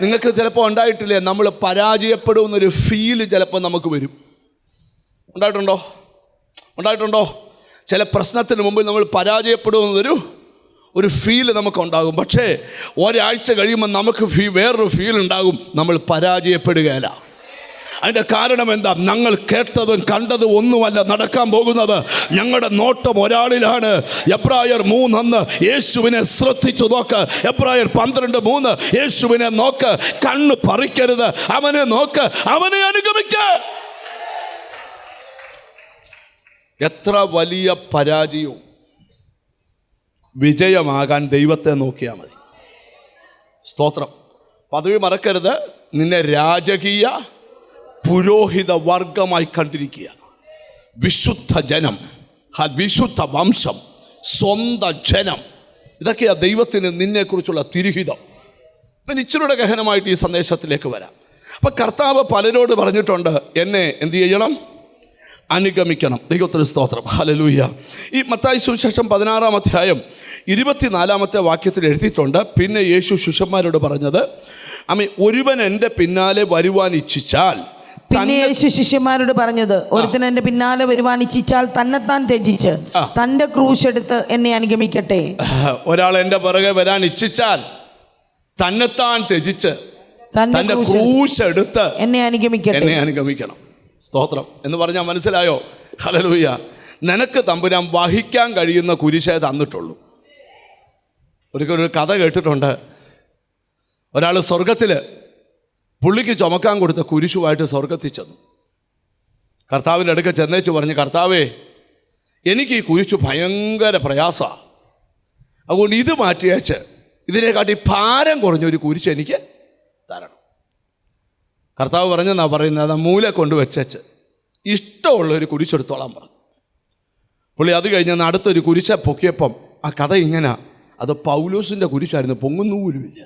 S1: നിങ്ങൾക്ക് ചിലപ്പോൾ ഉണ്ടായിട്ടില്ലേ, നമ്മൾ പരാജയപ്പെടുമെന്നൊരു ഫീല് ചിലപ്പോൾ നമുക്ക് വരും. ഉണ്ടായിട്ടുണ്ടോ? ചില പ്രശ്നത്തിന് മുമ്പിൽ നമ്മൾ പരാജയപ്പെടുമെന്നൊരു ഫീല് നമുക്കുണ്ടാകും. പക്ഷേ ഒരാഴ്ച കഴിയുമ്പോൾ നമുക്ക് വേറൊരു ഫീൽ ഉണ്ടാകും, നമ്മൾ പരാജയപ്പെടുകയില്ല. അതിൻ്റെ കാരണം എന്താ? ഞങ്ങൾ കേട്ടതും കണ്ടതും ഒന്നുമല്ല നടക്കാൻ പോകുന്നത്. ഞങ്ങളുടെ നോട്ടം ഒരാളിലാണ്. എബ്രായർ 3:1 യേശുവിനെ ശ്രദ്ധിച്ചു നോക്ക്. എബ്രായർ 12:3 യേശുവിനെ നോക്ക്. കണ്ണ് പറിക്കരുത്, അവനെ നോക്ക്, അവനെ അനുഗമിക്ക. എത്ര വലിയ പരാജയവും വിജയമാകാൻ ദൈവത്തെ നോക്കിയാൽ മതി. സ്തോത്രം. പദവി മറക്കരുത്. നിന്നെ രാജകീയ പുരോഹിത വർഗമായി കണ്ടിരിക്കുക. വിശുദ്ധ ജനം, വിശുദ്ധ വംശം, സ്വന്തം ജനം. ഇതൊക്കെയാണ് ദൈവത്തിന് നിന്നെക്കുറിച്ചുള്ള തിരുഹിതം. ഞാൻ ഇച്ചിരൂടെ ഗഹനമായിട്ട് ഈ സന്ദേശത്തിലേക്ക് വരാം. അപ്പം കർത്താവ് പലരോട് പറഞ്ഞിട്ടുണ്ട്, എന്നെ എന്ത് ചെയ്യണം? അനുഗമിക്കണം. ദൈവത്തിന് സ്തോത്രം. ഹല്ലേലൂയ. ഈ മത്തായി സുവിശേഷം 16-ാം അധ്യായം 24-ാമത്തെ വാക്യത്തിൽ എഴുതിയിട്ടുണ്ട്, പിന്നെ യേശു ശിഷ്യന്മാരോട് പറഞ്ഞത്, ഒരുവൻ എൻ്റെ പിന്നാലെ വരുവാൻ ഇച്ഛിച്ചാൽ.
S2: പിന്നെ യേശു ശിഷ്യന്മാരോട് പറഞ്ഞത്, ഒരുത്തൻ എൻ്റെ പിന്നാലെ വരുവാൻ ഇച്ഛിച്ചാൽ തന്നെത്താൻ ത്യജിച്ച് തൻ്റെ ക്രൂശ് എടുത്ത് എന്നെ അനുഗമിക്കട്ടെ.
S1: ഒരാൾ എൻ്റെ പുറകെ വരാൻ ഇച്ഛിച്ചാൽ തന്നെത്താൻ ത്യജിച്ച് തൻ്റെ ക്രൂശ് എടുത്ത് എന്നെ അനുഗമിക്കണം. സ്തോത്രം. എന്ന് പറഞ്ഞാൽ മനസ്സിലായോ? ഹല്ലേലൂയ. നിനക്ക് തമ്പുരാൻ വഹിക്കാൻ കഴിയുന്ന കുരിശേ തന്നിട്ടുള്ളൂ. ഒരു കഥ കേട്ടിട്ടുണ്ട്. ഒരാൾ സ്വർഗത്തിൽ പുള്ളിക്ക് ചുമക്കാൻ കൊടുത്ത കുരിശുമായിട്ട് സ്വർഗത്തിൽ ചെന്നു. കർത്താവിൻ്റെ അടുക്ക ചെന്നേച്ച് പറഞ്ഞു, കർത്താവേ, എനിക്ക് ഈ കുരിശു ഭയങ്കര പ്രയാസമാണ്, അതുകൊണ്ട് ഇത് മാറ്റിയേച്ച് ഇതിനെക്കാട്ടി ഭാരം കുറഞ്ഞൊരു കുരിശ് എനിക്ക് തരണം. കർത്താവ് പറഞ്ഞെന്നാ പറയുന്നത്, മൂല കൊണ്ട് വെച്ചേച്ച് ഇഷ്ടമുള്ളൊരു കുരിശെടുത്തോളാൻ പറഞ്ഞു. പുള്ളി അത് കഴിഞ്ഞ് അടുത്തൊരു കുരിശ പൊക്കിയപ്പം ആ കഥ ഇങ്ങനെ, അത് പൗലോസിൻ്റെ കുരിശായിരുന്നു, പൊങ്ങുന്നൂലുമില്ല.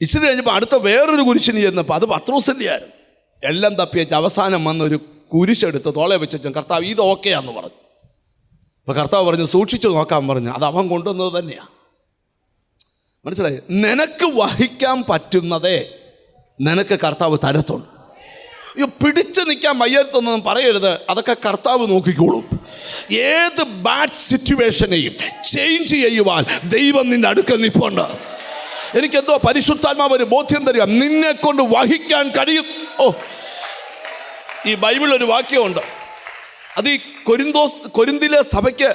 S1: ഇച്ചിരി കഴിഞ്ഞപ്പോൾ അടുത്ത വേറൊരു കുരിശിന് ചെന്നപ്പോൾ അത് പത്രോസിൻ്റെ ആയിരുന്നു. എല്ലാം തപ്പിയേച്ച് അവസാനം വന്നൊരു കുരിശെടുത്ത് തോളെ വെച്ചു, കർത്താവ് ഇത് ഓക്കെയാന്ന് പറഞ്ഞു. അപ്പോൾ കർത്താവ് പറഞ്ഞു, സൂക്ഷിച്ചു നോക്കാൻ പറഞ്ഞു. അത് അവൻ കൊണ്ടുവന്നത് തന്നെയാണ്. മനസ്സിലായി? നിനക്ക് വഹിക്കാൻ പറ്റുന്നതേ നിനക്ക് കർത്താവ് തരത്തുള്ളൂ. പിടിച്ചു നിൽക്കാൻ വയ്യത്തൊന്നും പറയരുത്, അതൊക്കെ കർത്താവ് നോക്കിക്കോളും. ഏത് ബാഡ് സിറ്റുവേഷനെയും ചേഞ്ച് ചെയ്യുവാൻ ദൈവം നിന്റെ അടുക്കൽ നിൽപ്പുണ്ട്. എനിക്കെന്തോ പരിശുദ്ധാത്മാവ് ഒരു ബോധ്യം തരിക, നിന്നെ കൊണ്ട് വഹിക്കാൻ കഴിയും. ഈ ബൈബിളിൽ ഒരു വാക്യമുണ്ട്, അത് ഈ കൊരിന്തിലെ സഭയ്ക്ക്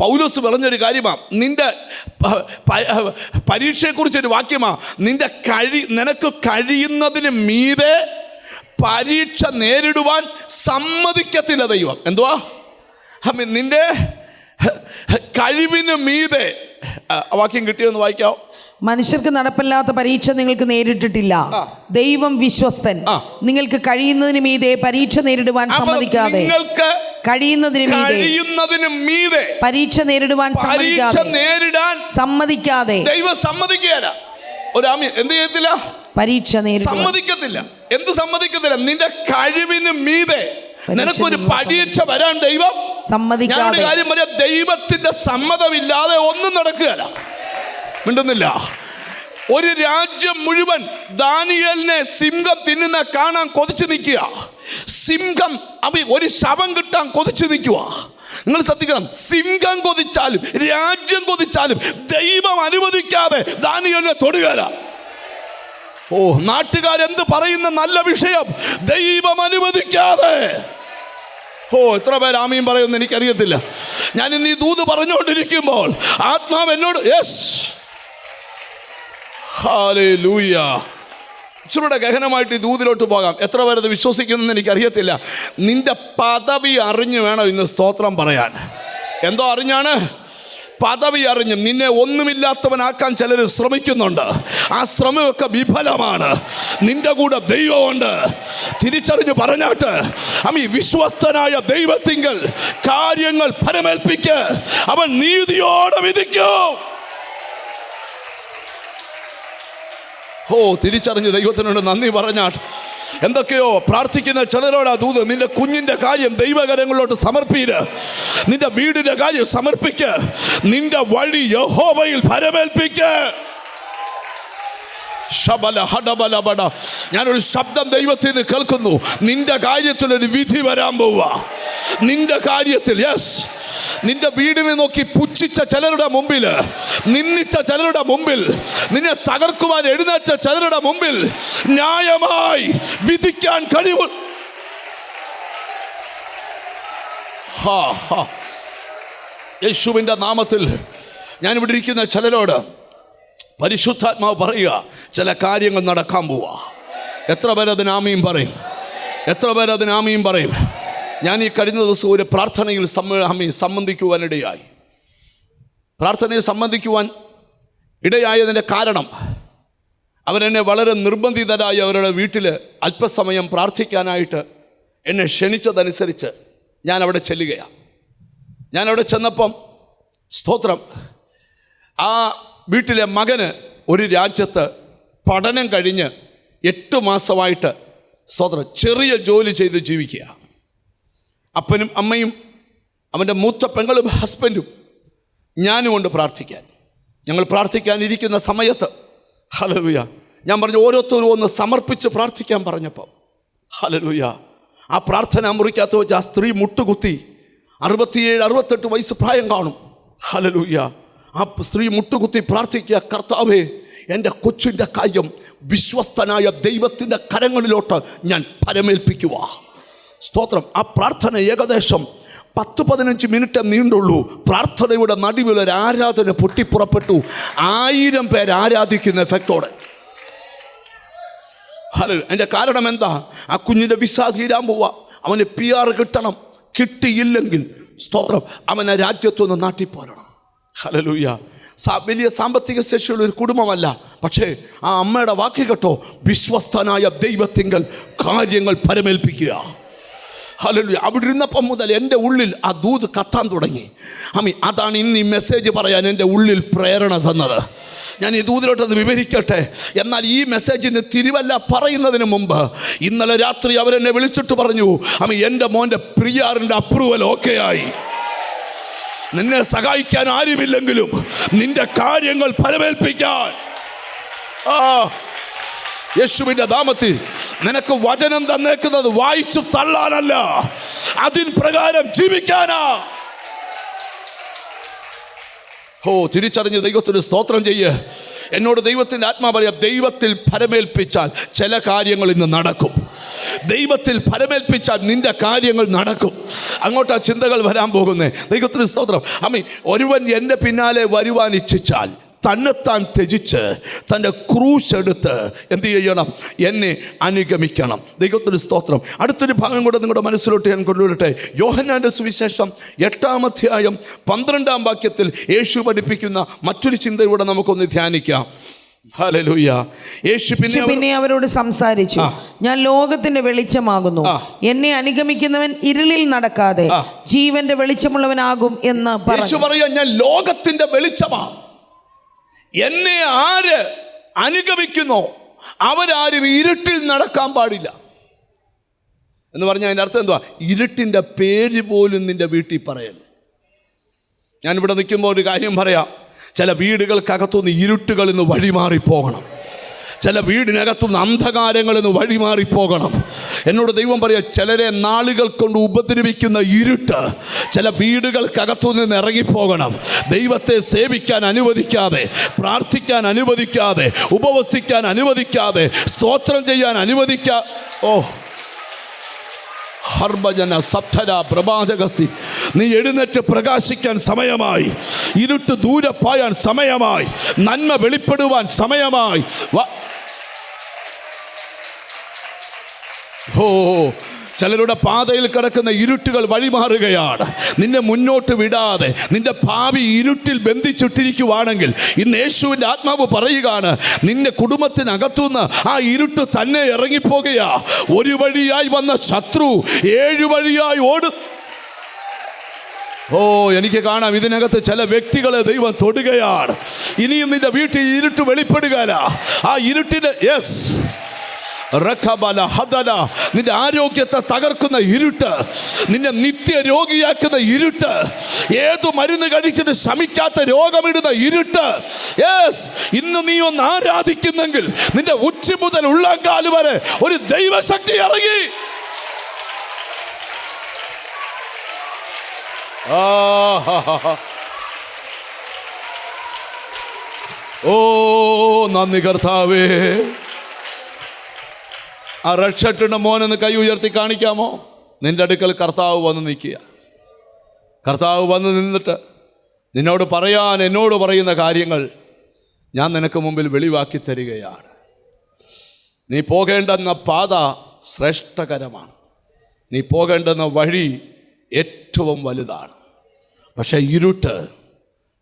S1: പൗലോസ് പറഞ്ഞൊരു കാര്യമാണ്. നിന്റെ പരീക്ഷയെക്കുറിച്ചൊരു വാക്യമാണ്. നിനക്ക് കഴിയുന്നതിന് മീതെ പരീക്ഷ നേരിടുവാൻ സമ്മതിക്കത്തില്ല ദൈവം. എന്തുവാ? നിന്റെ കഴിവിന് മീതെ. വാക്യം കിട്ടിയെന്ന് വായിക്കാവോ?
S2: മനുഷ്യർക്ക് നടപ്പില്ലാത്ത പരീക്ഷ നിങ്ങൾക്ക് നേരിട്ടിട്ടില്ല, ദൈവം വിശ്വസ്തൻ. നിങ്ങൾക്ക് കഴിയുന്നതിന് മീതെ പരീക്ഷ നേരിടുവാൻ സമ്മതിക്കാതെ, നിങ്ങൾക്ക് കഴിയുന്നതിന് മീതെ പരീക്ഷ നേരിടാൻ സമ്മതിക്കാതെ ദൈവം സമ്മതിക്കുകയില്ല.
S1: എന്ത് ചെയ്യത്തില്ല?
S2: പരീക്ഷ
S1: സമ്മതിക്കത്തില്ല. എന്ത് സമ്മതിക്കത്തില്ല? നിന്റെ കഴിവിന് മീതെ നിനക്കൊരു പരീക്ഷ വരാൻ ദൈവം സമ്മതിക്കാതെ. കാര്യം പറയാം, ദൈവത്തിന്റെ സമ്മതമില്ലാതെ ഒന്നും നടക്കുകയില്ല. മിണ്ടുന്നില്ല. ഒരു രാജ്യം മുഴുവൻ ദാനിയേലിനെ സിംഹം തിന്നുന്ന കാണാൻ കൊതിച്ചു നിൽക്കുക. സിംഹം ഒരു ശവം കിട്ടാൻ കൊതിച്ചു നിൽക്കുക. നിങ്ങൾ ശ്രദ്ധിക്കണം, സിംഹം കൊതിച്ചാലും രാജ്യം കൊതിച്ചാലും ദൈവം അനുവദിക്കാതെ ദാനിയേലിനെ തൊടുകയില്ല. നാട്ടുകാരെന്ത് പറയുന്ന നല്ല വിഷയം ദൈവം അനുവദിക്കാതെ. എത്ര പേര് ആമീൻ പറയുമെന്ന് എനിക്കറിയത്തില്ല. ഞാൻ ഇന്ന് ഈ ദൂത് പറഞ്ഞുകൊണ്ടിരിക്കുമ്പോൾ ആത്മാവ് എന്നോട് യെസ്, ഹല്ലേലൂയ. ഇച്ചിരൂടെ ഗഹനമായിട്ട് ഈ ദൂതിലോട്ട് പോകാം. എത്ര പേരത് വിശ്വസിക്കുന്നെന്ന് എനിക്കറിയത്തില്ല. നിന്റെ പദവി അറിഞ്ഞു വേണം ഇന്ന് സ്തോത്രം പറയാൻ. എന്തോ അറിഞ്ഞാണ്? പദവി അറിഞ്ഞും നിന്നെ ഒന്നുമില്ലാത്തവനാക്കാൻ ചിലർ ശ്രമിക്കുന്നുണ്ട്. ആ ശ്രമമൊക്കെ വിഫലമാണ്. നിന്റെ കൂടെ ദൈവമുണ്ട്. തിരിച്ചറിഞ്ഞ് പറഞ്ഞാട്ട് വിശ്വസ്തനായ ദൈവത്തിങ്കൽ കാര്യങ്ങൾ ഫലമേൽപ്പിക്ക്. അവൻ നീതിയോടെ വിധിക്കും. തിരിച്ചറിഞ്ഞ് ദൈവത്തിനോട് നന്ദി പറഞ്ഞാട്ട് എന്തൊക്കെയോ പ്രാർത്ഥിക്കുന്ന ചിലരോടാ ദൂത്. നിന്റെ കുഞ്ഞിന്റെ കാര്യം ദൈവകരങ്ങളിലോട്ട് സമർപ്പിര്. നിന്റെ വീടിന്റെ കാര്യം സമർപ്പിക്ക്. നിന്റെ വഴി യഹോവയിൽ ഫലമേൽപ്പിക്ക്. ഞാനൊരു ശബ്ദം ദൈവത്തിൽ നിന്ന് കേൾക്കുന്നു. നിന്റെ കാര്യത്തിൽ ഒരു വിധി വരാൻ പോവുക. നിന്റെ കാര്യത്തിൽ യെസ്, നിന്റെ വീടിനെ നോക്കി പുച്ഛിച്ച ചിലരുടെ മുമ്പിൽ, നിന്ദിച്ച ചിലരുടെ മുമ്പിൽ, നിന്നെ തകർക്കുവാൻ എഴുന്നേറ്റ ചിലരുടെ മുമ്പിൽ ന്യായമായി വിധിക്കാൻ കഴിവ്. യേശുവിൻ്റെ നാമത്തിൽ ഞാനിവിടെ ഇരിക്കുന്ന ചിലരോട് പരിശുദ്ധാത്മാവ് പറയുക, ചില കാര്യങ്ങൾ നടക്കാൻ പോവാ. എത്ര പേരതിന് ആമീൻ പറയും? എത്ര പേരതിന് ആമീൻ പറയും? ഞാൻ ഈ കഴിഞ്ഞ ദിവസം ഒരു പ്രാർത്ഥനയിൽ സംബന്ധിക്കുവാനിടയായി. പ്രാർത്ഥനയെ സംബന്ധിക്കുവാൻ ഇടയായതിൻ്റെ കാരണം അവരെന്നെ വളരെ നിർബന്ധിതരായി അവരുടെ വീട്ടിൽ അല്പസമയം പ്രാർത്ഥിക്കാനായിട്ട് എന്നെ ക്ഷണിച്ചതനുസരിച്ച് ഞാൻ അവിടെ ചെല്ലുകയാണ്. ഞാനവിടെ ചെന്നപ്പം സ്തോത്രം, ആ വീട്ടിലെ മകന് ഒരു രാജ്യത്ത് പഠനം കഴിഞ്ഞ് 8 മാസമായിട്ട് സ്തോത്രം ചെറിയ ജോലി ചെയ്ത് ജീവിക്കുക. അപ്പനും അമ്മയും അവൻ്റെ മൂത്ത പെങ്ങളും ഹസ്ബൻഡും ഞാനും കൊണ്ട് പ്രാർത്ഥിക്കാൻ, ഞങ്ങൾ പ്രാർത്ഥിക്കാനിരിക്കുന്ന സമയത്ത് ഹല്ലേലൂയ ഞാൻ പറഞ്ഞു ഓരോരുത്തരും ഒന്ന് സമർപ്പിച്ച് പ്രാർത്ഥിക്കാൻ പറഞ്ഞപ്പോൾ ഹല്ലേലൂയ ആ പ്രാർത്ഥന മുറിക്കകത്ത് വെച്ച് ആ സ്ത്രീ മുട്ടുകുത്തി, 67-68 വയസ്സ് പ്രായം കാണും. ഹല്ലേലൂയ ആ സ്ത്രീ മുട്ടുകുത്തി പ്രാർത്ഥിക്കുക, കർത്താവേ എൻ്റെ കൊച്ചിൻ്റെ കാര്യം വിശ്വസ്തനായ ദൈവത്തിൻ്റെ കരങ്ങളിലോട്ട് ഞാൻ പരമേൽപ്പിക്കുക. സ്തോത്രം. ആ പ്രാർത്ഥന ഏകദേശം 10-15 മിനിറ്റ് നീണ്ടുള്ളൂ. പ്രാർത്ഥനയുടെ നടുവിൽ ഒരു ആരാധന പൊട്ടിപ്പുറപ്പെട്ടു. 1000 പേര് ആരാധിക്കുന്ന എഫക്റ്റോടെ. ഹലോ, അതിൻ്റെ കാരണം എന്താ? ആ കുഞ്ഞിൻ്റെ വിസ തീരാൻ പോവാ, അവന് PR കിട്ടണം. കിട്ടിയില്ലെങ്കിൽ സ്തോത്രം അവൻ ആ രാജ്യത്തൊന്ന് നാട്ടിൽ പോരണം. ഹല്ലേലൂയ. വലിയ സാമ്പത്തിക ശേഷിയുള്ള ഒരു കുടുംബമല്ല, പക്ഷേ ആ അമ്മയുടെ വാക്ക് കേട്ടോ, വിശ്വസ്തനായ ദൈവത്തിങ്കൽ കാര്യങ്ങൾ പരമേൽപ്പിക്കുക. ഹല്ലേലൂയ. അവിടെ ഇരുന്നപ്പം മുതൽ എൻ്റെ ഉള്ളിൽ ആ ദൂത് കത്താൻ തുടങ്ങി. അതാണ് ഇന്ന് ഈ മെസ്സേജ് പറയാൻ എൻ്റെ ഉള്ളിൽ പ്രേരണ തന്നത്. ഞാൻ ഈ ദൂതിലോട്ടത് വിവരിക്കട്ടെ. എന്നാൽ ഈ മെസ്സേജിന് തിരുവല്ല പറയുന്നതിന് മുമ്പ് ഇന്നലെ രാത്രി അവരെന്നെ വിളിച്ചിട്ട് പറഞ്ഞു, എൻ്റെ മോൻ്റെ പ്രിയാറിൻ്റെ അപ്രൂവൽ ഓക്കെ ആയി. നിന്നെ സഹായിക്കാൻ ആരുമില്ലെങ്കിലും നിന്റെ കാര്യങ്ങൾ പരമേൽപ്പിക്കാൻ യേശുവിൻ്റെ നാമത്തിൽ നിനക്ക് വചനം തന്നേക്കുന്നത് വായിച്ചു തള്ളാനല്ല, അതിൻ പ്രകാരം ജീവിക്കാനാ. തിരിച്ചറിഞ്ഞ് ദൈവത്തിന് സ്തോത്രം ചെയ്യ്. എന്നോട് ദൈവത്തിൻ്റെ ആത്മാ പറയാം, ദൈവത്തിൽ ഫലമേൽപ്പിച്ചാൽ ചില കാര്യങ്ങൾ ഇന്ന് നടക്കും. ദൈവത്തിൽ ഫലമേൽപ്പിച്ചാൽ നിന്റെ കാര്യങ്ങൾ നടക്കും. അങ്ങോട്ടാ ചിന്തകൾ വരാൻ പോകുന്നേ. ദൈവത്തിന് സ്തോത്രം. ഒരുവൻ എൻ്റെ പിന്നാലെ വരുവാൻ ഇച്ഛിച്ചാൽ തന്നെത്താൻ ത്യജിച്ച് തൻ്റെ ക്രൂശ് എടുത്ത് എന്ത് ചെയ്യണം? എന്നെ അനുഗമിക്കണം. ദൈവത്തിന് സ്തോത്രം. അടുത്തൊരു ഭാഗം കൂടെ നിങ്ങളുടെ മനസ്സിലോട്ട് ഞാൻ കൊണ്ടുവരട്ടെ. യോഹന്നാൻ്റെ സുവിശേഷം 8-ാം അധ്യായം 12-ാം വാക്യത്തിൽ യേശു പഠിപ്പിക്കുന്ന മറ്റൊരു ചിന്തയോടെ നമുക്കൊന്ന് ധ്യാനിക്കാം. ഹല്ലേലൂയ. യേശു പിന്നെ
S2: അവരോട് സംസാരിച്ചു, ഞാൻ ലോകത്തിന്റെ വെളിച്ചമാകുന്നു. എന്നെ അനുഗമിക്കുന്നവൻ ഇരുളിൽ നടക്കാതെ ജീവന്റെ വെളിച്ചമുള്ളവനാകും എന്ന്
S1: യേശു പറയാ, ഞാൻ ലോകത്തിന്റെ വെളിച്ചമാ. എന്നെ ആര് അനുഗമിക്കുന്നോ അവരാരും ഇരുട്ടിൽ നടക്കാൻ പാടില്ല എന്ന് പറഞ്ഞാൽ അതിൻ്റെ അർത്ഥം എന്തുവാ? ഇരുട്ടിൻ്റെ പേര് പോലും നിന്റെ വീട്ടിൽ പറയല്ല. ഞാനിവിടെ നിൽക്കുമ്പോൾ ഒരു കാര്യം പറയാം. ചില വീടുകൾക്കകത്തുനിന്ന് ഇരുട്ടുകളിൽ നിന്ന് വഴിമാറിപ്പോകണം. ചില വീടിനകത്തുനിന്ന് അന്ധകാരങ്ങളിൽ നിന്ന് വഴിമാറിപ്പോകണം. എന്നോട് ദൈവം പറയാം, ചിലരെ നാളുകൾ കൊണ്ട് ഉപദ്രവിക്കുന്ന ഇരുട്ട് ചില വീടുകൾക്കകത്തു നിന്ന് ഇറങ്ങിപ്പോകണം. ദൈവത്തെ സേവിക്കാൻ അനുവദിക്കാതെ, പ്രാർത്ഥിക്കാൻ അനുവദിക്കാതെ, ഉപവസിക്കാൻ അനുവദിക്കാതെ, സ്തോത്രം ചെയ്യാൻ ഹർബജന സപ്തര പ്രഭാജകസി, നീ എഴുന്നേറ്റ് പ്രകാശിക്കാൻ സമയമായി. ഇരുട്ട് ദൂരെ പായാൻ സമയമായി. നന്മ വെളിപ്പെടുവാൻ സമയമായി. ചിലരുടെ പാതയിൽ കിടക്കുന്ന ഇരുട്ടുകൾ വഴിമാറുകയാണ്. നിന്നെ മുന്നോട്ട് വിടാതെ നിന്റെ ഭാവി ഇരുട്ടിൽ ബന്ധിച്ചിട്ടിരിക്കുവാണെങ്കിൽ ഇന്ന് യേശുവിൻ്റെ ആത്മാവ് പറയുകയാണ്, നിന്റെ കുടുംബത്തിനകത്തുനിന്ന് ആ ഇരുട്ട് തന്നെ ഇറങ്ങിപ്പോകുകയാ. ഒരു വഴിയായി വന്ന ശത്രു 7 വഴിയായി എനിക്ക് കാണാം. ഇതിനകത്ത് ചില വ്യക്തികളെ ദൈവം തൊടുകയാണ്. ഇനിയും നിന്റെ വീട്ടിൽ ഇരുട്ട് വെളിപ്പെടുകയില്ല. ആ ഇരുട്ടിന്റെ നിന്റെ ആരോഗ്യത്തെ തകർക്കുന്ന ഇരുട്ട്, നിന്നെ നിത്യ രോഗിയാക്കുന്ന ഇരുട്ട്, ഏതു മരുന്ന് കഴിച്ചിട്ട് ശമിക്കാത്ത രോഗമിടുന്ന ഇരുട്ട്. ഇന്ന് നീ ഒന്ന് ആരാധിക്കുന്നെങ്കിൽ നിന്റെ ഉച്ചി മുതൽ ഉള്ളങ്കാല് വരെ ഒരു ദൈവശക്തി ഇറങ്ങി. നന്ദി കർത്താവേ. ആ റെഡ് മോനെന്ന് കൈ ഉയർത്തി കാണിക്കാമോ? നിന്റെ അടുക്കൽ കർത്താവ് വന്ന് നിൽക്കുക. കർത്താവ് വന്ന് നിന്നിട്ട് നിന്നോട് എന്നോട് പറയുന്ന കാര്യങ്ങൾ ഞാൻ നിനക്ക് മുമ്പിൽ വെളിവാക്കി തരികയാണ്. നീ പോകേണ്ടെന്ന പാത ശ്രേഷ്ഠകരമാണ്. നീ പോകേണ്ടെന്ന വഴി ഏറ്റവും വലുതാണ്. പക്ഷേ ഇരുട്ട്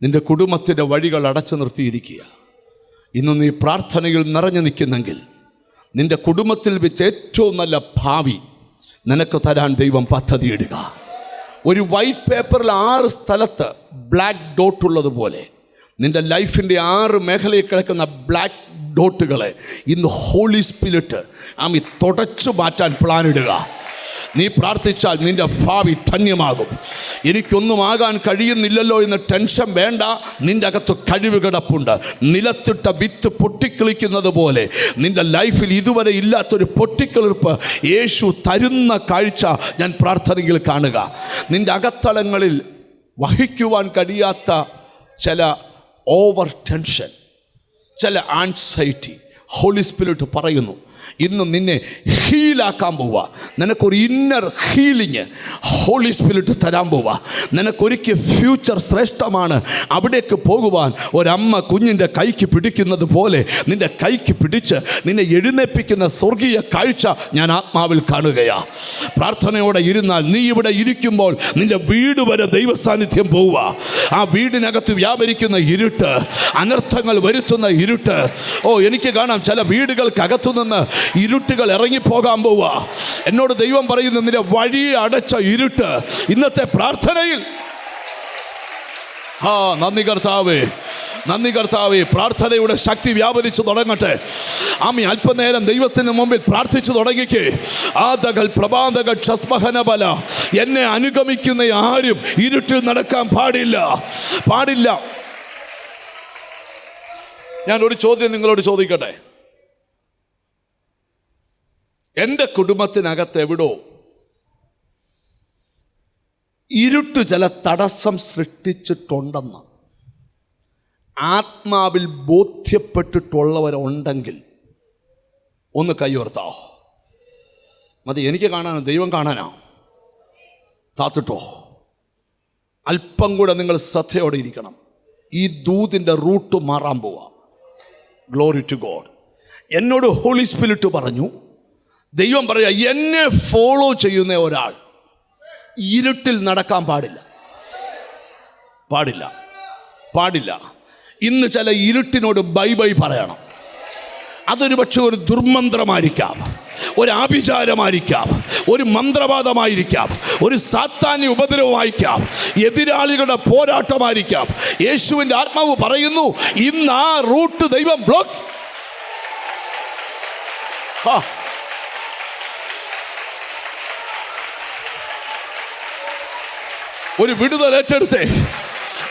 S1: നിൻ്റെ കുടുംബത്തിൻ്റെ വഴികൾ അടച്ചു നിർത്തിയിരിക്കുക. ഇന്ന് നീ പ്രാർത്ഥനയിൽ നിറഞ്ഞു നിൽക്കുന്നെങ്കിൽ നിൻ്റെ കുടുംബത്തിൽ വെച്ച് ഏറ്റവും നല്ല ഭാവി നിനക്ക് തരാൻ ദൈവം പദ്ധതിയിടുക. ഒരു വൈറ്റ് പേപ്പറിൽ 6 സ്ഥലത്ത് ബ്ലാക്ക് ഡോട്ട് ഉള്ളതുപോലെ നിൻ്റെ ലൈഫിൻ്റെ 6 മേഖലയിൽ കിടക്കുന്ന ബ്ലാക്ക് ഡോട്ടുകളെ ഇന്ന് ഹോളി സ്പിരിറ്റ് തുടച്ചു മാറ്റാൻ പ്ലാനിടുക. നീ പ്രാർത്ഥിച്ചാൽ നിൻ്റെ ഭാവി ധന്യമാകും. എനിക്കൊന്നും ആകാൻ കഴിയുന്നില്ലല്ലോ എന്ന് ടെൻഷൻ വേണ്ട. നിൻ്റെ അകത്ത് കഴിവ് കിടപ്പുണ്ട്. നിലത്തിട്ട വിത്ത് പൊട്ടിക്കിളിക്കുന്നത് പോലെ നിൻ്റെ ലൈഫിൽ ഇതുവരെ ഇല്ലാത്തൊരു പൊട്ടിക്കിളിർപ്പ് യേശു തരുന്ന കാഴ്ച ഞാൻ പ്രാർത്ഥനയിൽ കാണുക. നിൻ്റെ അകത്തളങ്ങളിൽ വഹിക്കുവാൻ കഴിയാത്ത ചില ഓവർ ടെൻഷൻ, ചില ആൻസൈറ്റി ഹോളി സ്പിരിറ്റ് പറയുന്നു ഇന്ന് നിന്നെ ഹീലാക്കാൻ പോവുക. നിനക്കൊരു ഇന്നർ ഹീലിങ് ഹോളി സ്പിരിറ്റ് തരാൻ പോവുക. നിനക്കൊരിക്കൽ ഫ്യൂച്ചർ ശ്രേഷ്ഠമാണ്. അവിടേക്ക് പോകുവാൻ ഒരമ്മ കുഞ്ഞിൻ്റെ കൈക്ക് പിടിക്കുന്നത് പോലെ നിൻ്റെ കൈക്ക് പിടിച്ച് നിന്നെ എഴുന്നേൽപ്പിക്കുന്ന സ്വർഗീയ കാഴ്ച ഞാൻ ആത്മാവിൽ കാണുകയാണ്. പ്രാർത്ഥനയോടെ ഇരുന്നാൽ നീ ഇവിടെ ഇരിക്കുമ്പോൾ നിൻ്റെ വീട് വരെ ദൈവസാന്നിധ്യം പോവുക. ആ വീടിനകത്ത് വ്യാപരിക്കുന്ന ഇരുട്ട്, അനർത്ഥങ്ങൾ വരുത്തുന്ന ഇരുട്ട്, എനിക്ക് കാണാം ചില വീടുകൾക്കകത്തു നിന്ന് ഇരുട്ടുകൾ ഇറങ്ങിപ്പോകാൻ പോവുക. എന്നോട് ദൈവം പറയുന്നു നിന്റെ വഴി അടച്ച ഇരുട്ട് ഇന്നത്തെ പ്രാർത്ഥനയിൽ നന്ദി കർത്താവേ, നന്ദി കർത്താവേ. പ്രാർത്ഥനയുടെ ശക്തി വ്യാപരിച്ചു തുടങ്ങട്ടെ. അല്പനേരം ദൈവത്തിന് മുമ്പിൽ പ്രാർത്ഥിച്ചു തുടങ്ങിക്കേ. ആദകൾ പ്രഭാതകൾ ക്ഷസ്മഹനബല. എന്നെ അനുഗമിക്കുന്ന ആരും ഇരുട്ടിൽ നടക്കാൻ പാടില്ല, പാടില്ല. ഞാനൊരു ചോദ്യം നിങ്ങളോട് ചോദിക്കട്ടെ. എൻ്റെ കുടുംബത്തിനകത്ത് എവിടോ ഇരുട്ട് ചില തടസ്സം സൃഷ്ടിച്ചിട്ടുണ്ടെന്ന് ആത്മാവിൽ ബോധ്യപ്പെട്ടിട്ടുള്ളവരുണ്ടെങ്കിൽ ഒന്ന് കൈയുയർത്താവോ? മതി, എനിക്ക് കാണാനോ ദൈവം കാണാനോ? താത്തിട്ടോ. അല്പം കൂടെ നിങ്ങൾ ശ്രദ്ധയോടെ ഇരിക്കണം. ഈ ദൂതിൻ്റെ റൂട്ട് മാറാൻ പോവാ. Glory to God. എന്നോട് ഹോളി സ്പിരിറ്റ് പറഞ്ഞു, ദൈവം പറയാ എന്നെ ഫോളോ ചെയ്യുന്ന ഒരാൾ ഇരുട്ടിൽ നടക്കാൻ പാടില്ല, പാടില്ല, പാടില്ല. ഇന്ന് ചില ഇരുട്ടിനോട് ബൈ ബൈ പറയണം. അതൊരു പക്ഷേ ഒരു ദുർമന്ത്രമായിരിക്കാം, ഒരു ആഭിചാരമായിരിക്കാം, ഒരു മന്ത്രവാദമായിരിക്കാം, ഒരു സാത്താന്യ ഉപദ്രവമായിരിക്കാം, എതിരാളികളുടെ പോരാട്ടമായിരിക്കാം. യേശുവിൻ്റെ ആത്മാവ് പറയുന്നു ഇന്ന് ആ റൂട്ട് ദൈവം ബ്ലോക്ക്. ഒരു വിടുതൽ ഏറ്റെടുത്തേ,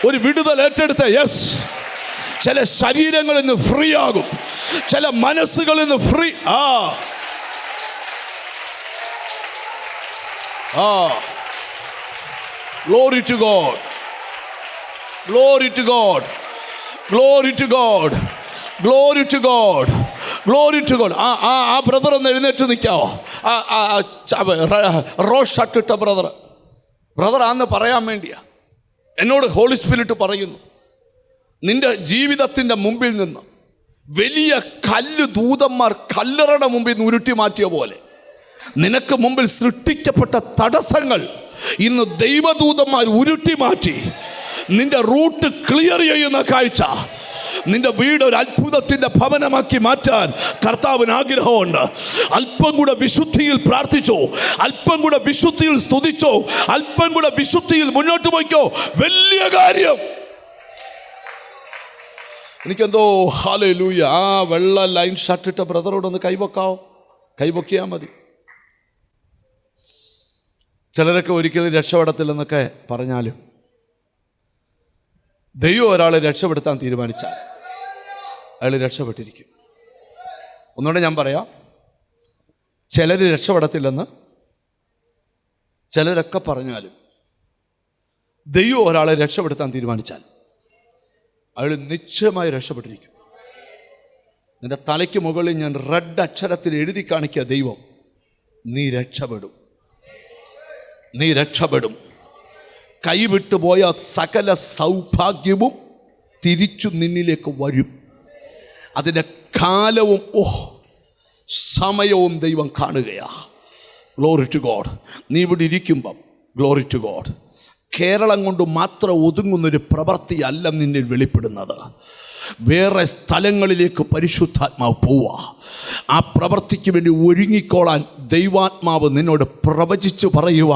S1: ഒരു വിടുതൽ ഏറ്റെടുത്തേ. യെസ്, ചില ശരീരങ്ങളിൽ നിന്ന് ഫ്രീ ആകും, ചില മനസ്സുകളിൽ നിന്ന് free. Glory to God, glory to God, glory to God, glory to God, glory to God. ആ ബ്രദർ ഒന്ന് എഴുന്നേറ്റ് നിൽക്കാവോ? റോസ് ഷർട്ട് ഇട്ട ബ്രദർ ആന്ന് പറയാൻ വേണ്ടിയാ എന്നോട് ഹോളി സ്പിരിറ്റ് പറയുന്നു. നിന്റെ ജീവിതത്തിൻ്റെ മുമ്പിൽ നിന്ന് വലിയ കല്ല് ദൂതന്മാർ കല്ലറയുടെ മുമ്പിൽ നിന്ന് ഉരുട്ടി മാറ്റിയ പോലെ നിനക്ക് മുമ്പിൽ സൃഷ്ടിക്കപ്പെട്ട തടസ്സങ്ങൾ ഇന്ന് ദൈവദൂതന്മാർ ഉരുട്ടി മാറ്റി നിന്റെ റൂട്ട് ക്ലിയർ ചെയ്യുന്ന കാഴ്ച. നിന്റെ വീട് ഒരു അത്ഭുതത്തിൻ്റെ ഭവനമാക്കി മാറ്റാൻ കർത്താവിന് ആഗ്രഹമുണ്ട്. അല്പം കൂടെ വിശുദ്ധിയിൽ പ്രാർത്ഥിച്ചോ, അല്പം കൂടെ വിശുദ്ധിയിൽ സ്തുതിച്ചോ, അല്പം കൂടെ വിശുദ്ധിയിൽ മുന്നോട്ട് പോയിക്കോ. വലിയ കാര്യം. എനിക്കെന്തോ ഹല്ലേലൂയ. ആ വെള്ള ലൈൻ ഷർട്ടിട്ട ബ്രദറോടൊന്ന് കൈവക്കാവോ? കൈവക്കിയാൽ മതി. ചിലരൊക്കെ ഒരിക്കലും രക്ഷപ്പെടത്തില്ലെന്നൊക്കെ പറഞ്ഞാലും ദൈവം ഒരാളെ രക്ഷപ്പെടുത്താൻ തീരുമാനിച്ചാൽ അയാൾ രക്ഷപ്പെട്ടിരിക്കും. ഒന്നുകൂടെ ഞാൻ പറയാം, ചിലർ രക്ഷപ്പെടത്തില്ലെന്ന് ചിലരൊക്കെ പറഞ്ഞാലും ദൈവം ഒരാളെ രക്ഷപ്പെടുത്താൻ തീരുമാനിച്ചാൽ അയാൾ നിശ്ചയമായി രക്ഷപ്പെട്ടിരിക്കും. നിന്റെ തലയ്ക്ക് മുകളിൽ ഞാൻ റെഡ് അക്ഷരത്തിൽ എഴുതി കാണിക്കുക, ദൈവം നീ രക്ഷപ്പെടും, നീ രക്ഷപ്പെടും. കൈവിട്ടുപോയ സകല സൗഭാഗ്യവും തിരിച്ചു നിന്നിലേക്ക് വരും. അതിൻ്റെ കാലവും സമയവും ദൈവം കാണുകയാ. Glory to God. നീ ഇവിടെ ഇരിക്കുമ്പം ഗ്ലോറി ടു ഗോഡ്. കേരളം കൊണ്ട് മാത്രം ഒതുങ്ങുന്നൊരു പ്രവൃത്തിയല്ല നിന്നിൽ വെളിപ്പെടുന്നത്. വേറെ സ്ഥലങ്ങളിലേക്ക് പരിശുദ്ധാത്മാവ് പോവുക. ആ പ്രവൃത്തിക്ക് വേണ്ടി ഒരുങ്ങിക്കോളാൻ ദൈവാത്മാവ് നിന്നോട് പ്രവചിച്ചു പറയുക.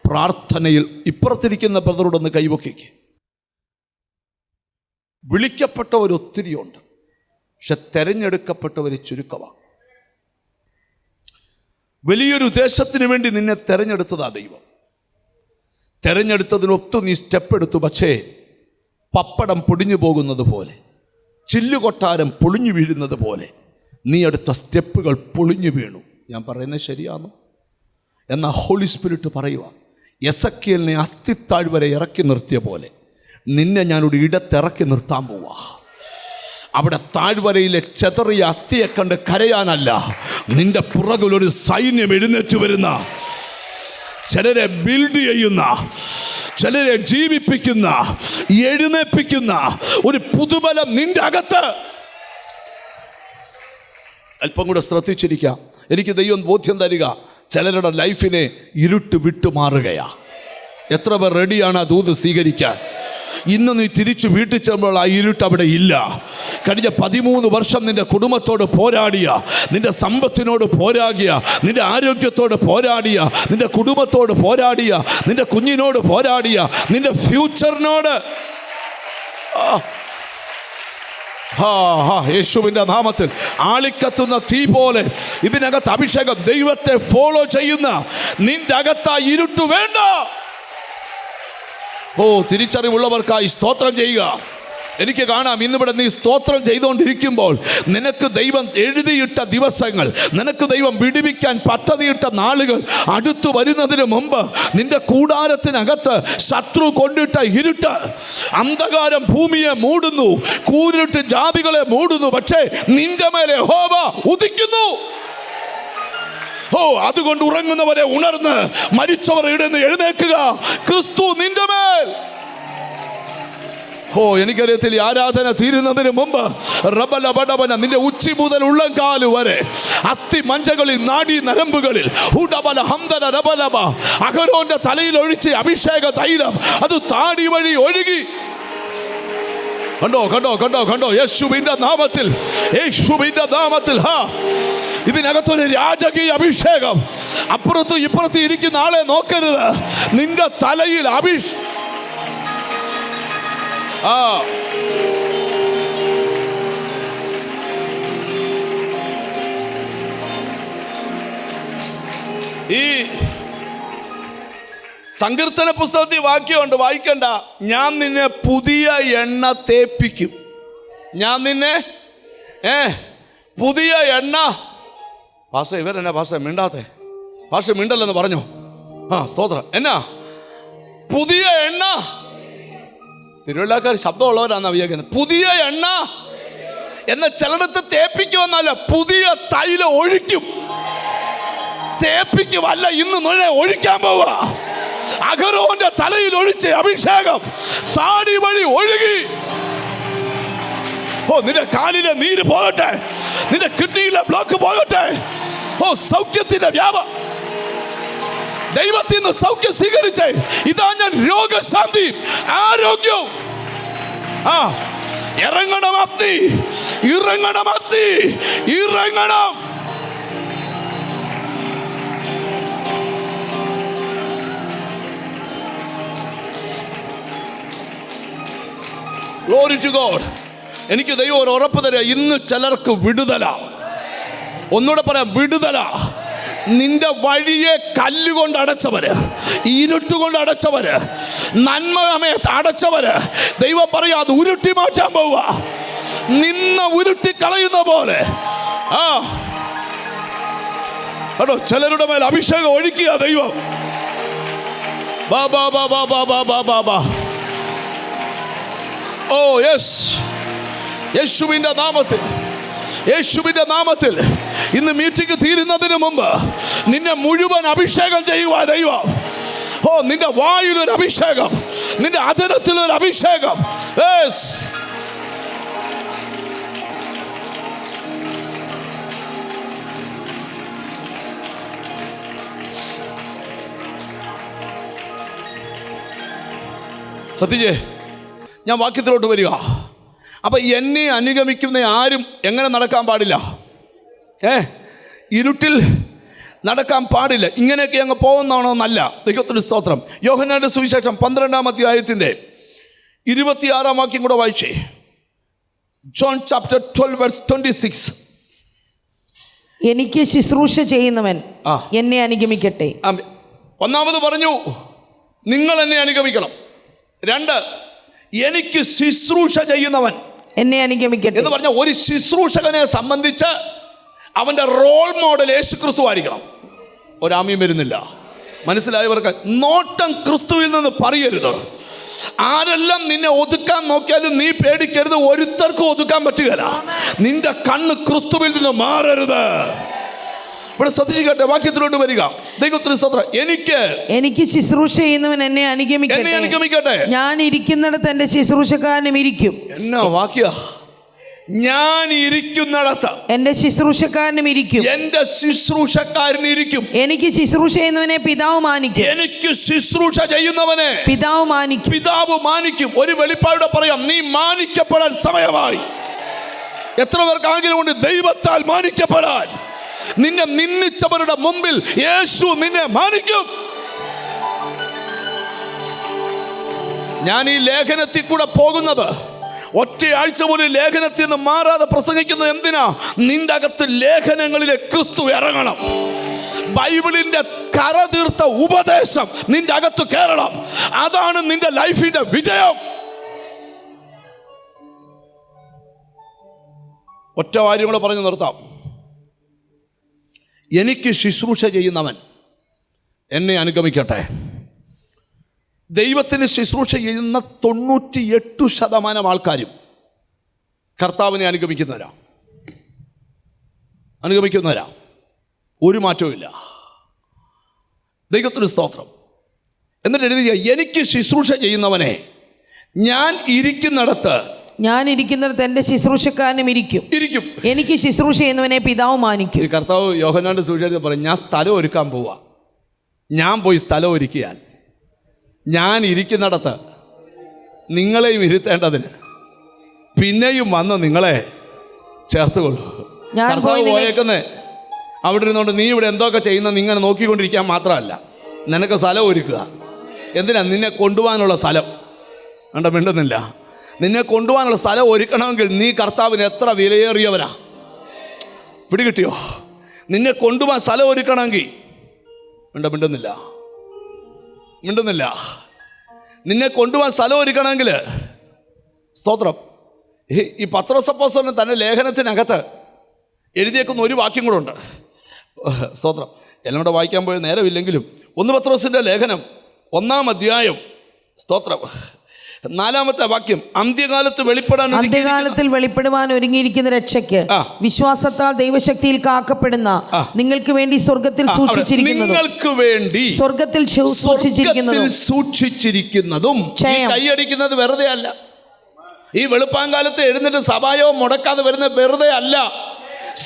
S1: പ്രാർത്ഥനയിൽ ഇപ്പുറത്തിരിക്കുന്ന ബ്രദറോടൊന്ന് കൈവക്കിക്ക്. വിളിക്കപ്പെട്ടവർ ഒത്തിരിയുണ്ട്, പക്ഷെ തെരഞ്ഞെടുക്കപ്പെട്ടവർ ചുരുക്കമാണ്. വലിയൊരു ഉദ്ദേശത്തിന് വേണ്ടി നിന്നെ തെരഞ്ഞെടുത്തതാ ദൈവം. തെരഞ്ഞെടുത്തതിനൊത്തു നീ സ്റ്റെപ്പ് എടുത്തു, പക്ഷേ പപ്പടം പൊടിഞ്ഞു പോകുന്നത് പോലെ, ചില്ലുകൊട്ടാരം പൊളിഞ്ഞു വീഴുന്നത് പോലെ നീ എടുത്ത സ്റ്റെപ്പുകൾ പൊളിഞ്ഞു വീണു. ഞാൻ പറയുന്നത് ശരിയാണോ? എന്നാൽ ഹോളി സ്പിരിറ്റ് പറയുക, എസക്കിയലിനെ അസ്ഥിത്താഴ്വരെ ഇറക്കി നിർത്തിയ പോലെ നിന്നെ ഞാനൊരു ഇടത്തിറക്കി നിർത്താൻ പോവാ. അവിടെ താഴ്വരയിലെ ചെതറിയ അസ്ഥിയെ കണ്ട് കരയാനല്ല, നിന്റെ പുറകിലൊരു സൈന്യം എഴുന്നേറ്റ് വരുന്ന, ചിലരെ ബിൽഡ് ചെയ്യുന്ന, ചിലരെ ജീവിപ്പിക്കുന്ന, എഴുന്നേൽപ്പിക്കുന്ന ഒരു പുതുബലം നിന്റെ അകത്ത്. അല്പം കൂടെ ശ്രദ്ധിച്ചിരിക്കുക. എനിക്ക് ദൈവം ബോധ്യം തരിക, ചിലരുടെ ലൈഫിനെ ഇരുട്ട് വിട്ടുമാറുകയാ. എത്ര പേർ റെഡിയാണ് ആ ദൂത് സ്വീകരിക്കാൻ? ഇന്ന് നീ തിരിച്ചു വീട്ടിൽ ചെല്ലുമ്പോൾ ആ ഇരുട്ട് അവിടെ ഇല്ല. കഴിഞ്ഞ 13 വർഷം നിന്റെ കുടുംബത്തോട് പോരാടിയ, നിന്റെ സമ്പത്തിനോട് പോരാടിയ, നിന്റെ ആരോഗ്യത്തോട് പോരാടിയ, നിന്റെ കുടുംബത്തോട് പോരാടിയ, നിന്റെ കുഞ്ഞിനോട് പോരാടിയ, നിന്റെ ഫ്യൂച്ചറിനോട് യേശുവിൻ്റെ നാമത്തിൽ ആളിക്കത്തുന്ന തീ പോലെ ഇതിനകത്ത് അഭിഷേകം, ദൈവത്തെ ഫോളോ ചെയ്യുന്ന നിന്റെ അകത്ത് ആ ഇരുട്ട് വേണ്ട. തിരിച്ചറിവുള്ളവർക്കായി സ്തോത്രം ചെയ്യുക. എനിക്ക് കാണാം, ഇന്നിവിടെ നീ സ്തോത്രം ചെയ്തുകൊണ്ടിരിക്കുമ്പോൾ നിനക്ക് ദൈവം എഴുതിയിട്ട ദിവസങ്ങൾ, നിനക്ക് ദൈവം വിടുവിക്കാൻ പദ്ധതിയിട്ട നാളുകൾ അടുത്തു വരുന്നതിന് മുമ്പ് നിന്റെ കൂടാരത്തിനകത്ത് ശത്രു കൊണ്ടിട്ട ഇരുട്ട്, അന്ധകാരം ഭൂമിയെ മൂടുന്നു, കൂരിട്ട് ജാതികളെ മൂടുന്നു. പക്ഷേ നിന്റെ മേലെ യഹോവ ഉദിക്കുന്നു. അതുകൊണ്ട് ഉറങ്ങുന്നവരെ ഉണർന്ന്, മരിച്ചവർ ഇടന്ന് എഴുന്നേൽക്കുക. ക്രിസ്തു നിന്റെ മേൽ. എനിക്കറിയത്തില്ല, ആരാധന തീരുന്നതിന് മുമ്പ് റബലബടബന നിന്റെ ഉച്ചി മുതൽ ഉള്ളംകാല് വരെ അസ്ഥി മഞ്ചകളിൽ, നാഡീ നരമ്പുകളിൽ അഹരോന്റെ തലയിൽ ഒഴിച്ച് അഭിഷേക തൈലം അത് താടി വഴി ഒഴുകി. കണ്ടോ കണ്ടോ കണ്ടോ കണ്ടോ? യേശുവിന്റെ നാമത്തിൽ, യേശുവിന്റെ നാമത്തിൽ ഇതിനകത്തൊരു രാജകീയ അഭിഷേകം. അപ്പുറത്തും ഇപ്പുറത്തും ഇരിക്കുന്ന ആളെ നോക്കരുത്. നിന്റെ തലയിൽ ഈ സങ്കീർത്തന പുസ്തകത്തിൽ വാക്യമുണ്ട്, വായിക്കണ്ട. ഞാൻ നിന്നെ പുതിയ എണ്ണ തേപ്പിക്കും. ഞാൻ നിന്നെ പുതിയ എണ്ണ. ഭാഷ ഇവരെന്നാ ഭാഷ മിണ്ടാത്തെ? ഭാഷ മിണ്ടല്ലെന്ന് പറഞ്ഞോ? സ്തോത്രം. എന്നാ പുതിയ എണ്ണ? തിരുവള്ളക്കാർ ശബ്ദമുള്ളവരാണെന്നാ വിചാരിക്കുന്നത്. പുതിയ എണ്ണ എന്ന ചിലടത്ത് തേപ്പിക്കുമെന്നല്ല, പുതിയ തൈല ഒഴിക്കും. തേപ്പിക്കുമല്ല, ഇന്ന് മുഴുവൻ ഒഴിക്കാൻ പോവുക. അഹരോന്റെ തലയിൽ ഒഴിച്ച അഭിഷേകം താടി വഴി ഒഴുകി. നിന്റെ കാലിലെ നീര് പോകട്ടെ, നിന്റെ കിഡ്നിയിലെ ബ്ലോക്ക് പോകട്ടെ. സൗഖ്യത്തിന്റെ വ്യാപനം. ദൈവത്തിൽ നിന്ന് സൗഖ്യം സ്വീകരിച്ചേ. ഇതാ ഞാൻ രോഗശാന്തി, ആരോഗ്യവും. ഇറങ്ങണം അഗ്നി, ഇറങ്ങണം അഗ്നി, ഇറങ്ങണം. Glory to God. എനിക്ക് ദൈവം ഒരു ഉറപ്പ് തരാം, ഇന്ന് ചിലർക്ക് വിടുതല. ഒന്നുകൂടെ പറയാം, വിടുതല. നിന്റെ വഴിയെ കല്ലുകൊണ്ട് അടച്ചവര്, ഇരുട്ടുകൊണ്ട് അടച്ചവര്, നന്മയെ അടച്ചവര്, ദൈവം പറയാ അത് ഉരുട്ടി മാറ്റാൻ പോവുക. നിന്ന ഉരുട്ടി കളയുന്ന പോലെ. കേട്ടോ, ചിലരുടെ മേൽ അഭിഷേകം ഒഴിക്കുക ദൈവം. ബാബാ ബാബാ ബാബാ ബാബാ ബാ. യെസ്, യേശുവിന്റെ നാമത്തിൽ, യേശുവിന്റെ നാമത്തിൽ ഇന്ന് മീറ്റിംഗ് തീരുന്നതിന് മുമ്പ് നിന്നെ മുഴുവൻ അഭിഷേകം ചെയ്യുക ദൈവം. നിന്റെ വായിലൊരു അഭിഷേകം, നിന്റെ അധരത്തിലൊരു അഭിഷേകം. യെസ്. സത്യജേ, ഞാൻ വാക്യത്തിലോട്ട് വരിക. അപ്പം എന്നെ അനുഗമിക്കുന്ന ആരും എങ്ങനെ നടക്കാൻ പാടില്ല? ഇരുട്ടിൽ നടക്കാൻ പാടില്ല. ഇങ്ങനെയൊക്കെ അങ്ങ് പോകുന്നതാണോ? എന്നല്ല. ദൈവത്തിന് സ്തോത്രം. യോഹന്നാന്റെ സുവിശേഷം 12-ാം അധ്യായത്തിൻ്റെ 26-ാം വാക്യം കൂടെ വായിച്ചേ. John chapter 12 verse 26.
S2: എനിക്ക് ശുശ്രൂഷ ചെയ്യുന്നവൻ എന്നെ അനുഗമിക്കട്ടെ.
S1: ഒന്നാമത് പറഞ്ഞു, നിങ്ങൾ എന്നെ അനുഗമിക്കണം. 2, എനിക്ക് ശുശ്രൂഷ ചെയ്യുന്നവൻ
S2: എന്നെ അനുഗമിക്കട്ടെ
S1: എന്ന് പറഞ്ഞാൽ ഒരു ശുശ്രൂഷകനെ സംബന്ധിച്ച് അവൻ്റെ റോൾ മോഡൽ യേശുക്രിസ്തു ആയിരിക്കണം. ഒരാമ്യം വരുന്നില്ല. മനസ്സിലായവർക്ക് നോട്ടം ക്രിസ്തുവിൽ നിന്ന് പറയരുത്. ആരെല്ലാം നിന്നെ ഒതുക്കാൻ നോക്കിയാലും നീ പേടിക്കരുത്. ഒരുത്തർക്കും ഒതുക്കാൻ പറ്റുകയില്ല. നിന്റെ കണ്ണ് ക്രിസ്തുവിൽ നിന്ന് മാറരുത്. ഇവിടെ ശ്രദ്ധിക്കട്ടെ, വാക്യത്തിലോട്ട് വരിക. ദൈവത്തിന് സ്തോത്രം. എനിക്ക്
S2: ശുശ്രൂഷ ചെയ്യുന്നവൻ എന്നെ അനുഗമിക്കട്ടെ. ഞാൻ ഇരിക്കുന്നിടത്ത് എന്റെ ശുശ്രൂഷക്കാരനും ഇരിക്കും.
S1: എന്നാ വാക്യ? ഞാൻ ഇരിക്കുന്നിടത്ത്
S2: എന്റെ ശുശ്രൂഷക്കാരനും ഇരിക്കും.
S1: എന്റെ ശുശ്രൂഷക്കാരൻ ഇരിക്കും.
S2: എനിക്ക് ശുശ്രൂഷ ചെയ്യുന്നവനെ പിതാവ് മാനിക്കും.
S1: എനിക്ക് ശുശ്രൂഷ ചെയ്യുന്നവനെ
S2: പിതാവ് മാനിക്കും.
S1: ഒരു വെളിപ്പാട് പറയാം, നീ മാനിക്കപ്പെടാൻ സമയമായി. എത്ര പേർക്ക് ആഗ്രഹമുണ്ട് ദൈവത്താൽ മാനിക്കപ്പെടാൻ? നിന്നെ നിന്ദിച്ചവരുടെ മുമ്പിൽ യേശു നിന്നെ മാനിക്കും. ഞാൻ ഈ ലേഖനത്തിൽ കൂടെ പോകുന്നത്, ഒറ്റയാഴ്ച പോലും ലേഖനത്തിൽ നിന്ന് മാറാതെ പ്രസംഗിക്കുന്നത് എന്തിനാ? നിന്റെ അകത്ത് ലേഖനങ്ങളിലെ ക്രിസ്തു ഇറങ്ങണം. ബൈബിളിന്റെ കറതീർത്ത ഉപദേശം നിന്റെ അകത്ത് കയറണം. അതാണ് നിന്റെ ലൈഫിന്റെ വിജയം. ഒറ്റ കാര്യം കൂടെ പറഞ്ഞു നിർത്താം. എനിക്ക് ശുശ്രൂഷ ചെയ്യുന്നവൻ എന്നെ അനുഗമിക്കട്ടെ. ദൈവത്തിന് ശുശ്രൂഷ ചെയ്യുന്ന 98% ആൾക്കാരും കർത്താവിനെ അനുഗമിക്കുന്നവരാ. ഒരു മാറ്റവും ഇല്ല. ദൈവത്തിന് സ്തോത്രം. എന്നിട്ട് എഴുതുക, എനിക്ക് ശുശ്രൂഷ ചെയ്യുന്നവനെ ഞാൻ ഇരിക്കുന്നിടത്ത്
S2: എന്റെ ശുശ്രൂഷക്കാരനും ഇരിക്കും. എനിക്ക് ശുശ്രൂഷ ചെയ്യുന്നവനെ പിതാവ് മാനിക്കും.
S1: കർത്താവ് യോഹന്നാന്റെ സുവിശേഷത്തിൽ പറയും, ഞാൻ സ്ഥലം ഒരുക്കാൻ പോവാ. ഞാൻ പോയി സ്ഥലം ഒരുക്കിയാൽ ഞാൻ ഇരിക്കുന്നിടത്ത് നിങ്ങളെയും ഇരുത്തേണ്ടതിന് പിന്നെയും വന്ന് നിങ്ങളെ ചേർത്തുകൊള്ളൂ. കർത്താവ് പോയേക്കുന്നേ അവിടെ ഇരുന്നുകൊണ്ട് നീ ഇവിടെ എന്തൊക്കെ ചെയ്യുന്ന ഇങ്ങനെ നോക്കിക്കൊണ്ടിരിക്കാൻ മാത്രമല്ല, നിനക്ക് സ്ഥലം ഒരുക്കുക. എന്തിനാ? നിന്നെ കൊണ്ടുപോകാനുള്ള സ്ഥലം. മിണ്ടുന്നില്ല. നിന്നെ കൊണ്ടുപോകാനുള്ള സ്ഥലം ഒരുക്കണമെങ്കിൽ നീ കർത്താവിന് എത്ര വിലയേറിയവരാ. പിടികിട്ടിയോ? നിന്നെ കൊണ്ടുപോകാൻ സ്ഥലം ഒരുക്കണമെങ്കിൽ മിണ്ടുന്നില്ല. നിന്നെ കൊണ്ടുപോകാൻ സ്ഥലം ഒരുക്കണമെങ്കിൽ സ്തോത്രം. ഈ പത്രോസ് അപ്പോസ്തലൻ തൻ്റെ ലേഖനത്തിനകത്ത് എഴുതിയേക്കുന്ന ഒരു വാക്യം കൂടെ ഉണ്ട്. സ്തോത്രം. എല്ലാം കൂടെ വായിക്കാൻ പോയ നേരമില്ലെങ്കിലും 1 പത്രോസിൻ്റെ ലേഖനം 1-ാം അധ്യായം സ്തോത്രം 4-ാമത്തെ വാക്യം, അന്ത്യകാലത്തിൽ വെളിപ്പെടുവാൻ ഒരുങ്ങിയിരിക്കുന്ന രക്ഷയ്ക്ക് വിശ്വാസത്താൽ ദൈവശക്തിയിൽ കാക്കപ്പെടുന്ന നിങ്ങൾക്ക് വേണ്ടി സ്വർഗത്തിൽ സൂക്ഷിച്ചിരിക്കുന്നതും. കൈയടിക്കുന്നത് വെറുതെ അല്ല. ഈ വെളുപ്പാങ്കാലത്ത് എഴുന്നേറ്റ് സഭായോ മുടക്കാതെ വരുന്ന വെറുതെ അല്ല.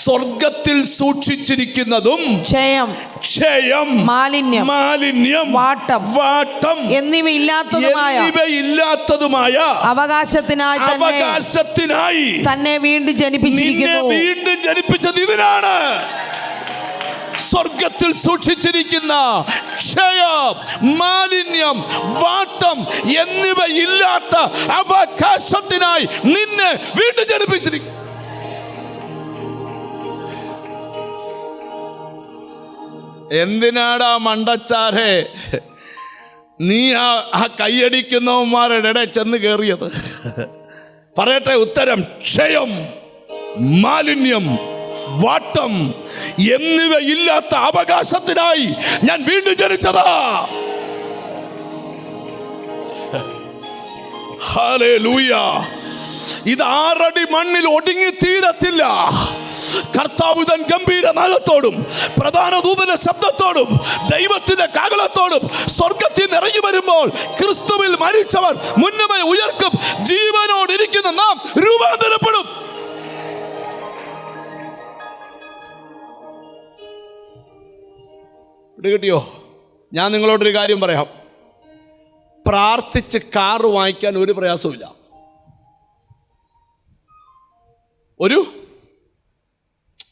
S1: സ്വർഗത്തിൽ സൂക്ഷിച്ചിരിക്കുന്നതും ക്ഷയം, മാലിന്യം, വാട്ടം എന്നിവയില്ലാത്തതുമായ അവകാശത്തിനായി തന്നെ വീണ്ടും ജനിപ്പിച്ചത് ഇതിനാണ്. സ്വർഗത്തിൽ സൂക്ഷിച്ചിരിക്കുന്ന ക്ഷയം, മാലിന്യം, വാട്ടം എന്നിവയില്ലാത്ത അവകാശത്തിനായി നിന്നെ വീണ്ടും ജനിപ്പിച്ചിരിക്കുന്നു. എന്തിനാടാ മണ്ടച്ചാരേ നീ ആ കൈയടിക്കുന്നവന്മാരുടെ ഇടയിൽ ചെന്ന് കയറിയത്? പറയട്ടെ ഉത്തരം. ക്ഷയം, മാലിന്യം, വാട്ടം എന്നിവയില്ലാത്ത അവകാശത്തിനായി ഞാൻ വീണ്ടും ജനിച്ചതാ. ഹല്ലേലൂയ. ഇത് 6 അടി മണ്ണിൽ ഒടുങ്ങി തീരത്തില്ല. കർത്താവ് തൻ ഗംഭീരനാദത്തോടും പ്രധാന ദൂതന്റെ ശബ്ദത്തോടും ദൈവത്തിന്റെ കാഹളത്തോടും സ്വർഗത്തിൽ ഇറങ്ങി വരുമ്പോൾ ക്രിസ്തുവിൽ മരിച്ചവർ മുന്നമേ ഉയർക്കും. ജീവനോടിരിക്കുന്ന നാം രൂപാന്തരപ്പെടും. കിട്ടിയോ? ഞാൻ നിങ്ങളോടൊരു കാര്യം പറയാം. പ്രാർത്ഥിച്ച് കാറ് വാങ്ങിക്കാൻ ഒരു പ്രയാസവുമില്ല.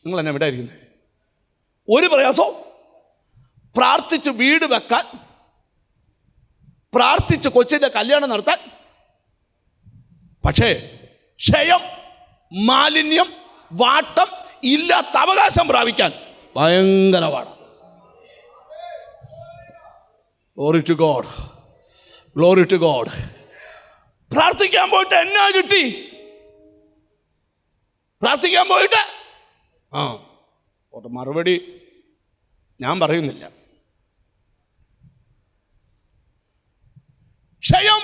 S1: നിങ്ങൾ എന്നെ എവിടെ ഇരിക്കുന്നത്? ഒരു പ്രയാസവും. പ്രാർത്ഥിച്ച് വീട് വെക്കാൻ, പ്രാർത്ഥിച്ച് കൊച്ചിൻ്റെ കല്യാണം നടത്താൻ. പക്ഷേ ക്ഷയം, മാലിന്യം, വാട്ടം ഇല്ലാത്ത അവകാശം പ്രാപിക്കാൻ ഭയങ്കരമാണ്. Glory to God, glory to God. പ്രാർത്ഥിക്കാൻ പോയിട്ട് എന്നാ കിട്ടി? പ്രാർത്ഥിക്കാൻ പോയിട്ട് മറുപടി ഞാൻ പറയുന്നില്ല. ക്ഷയം.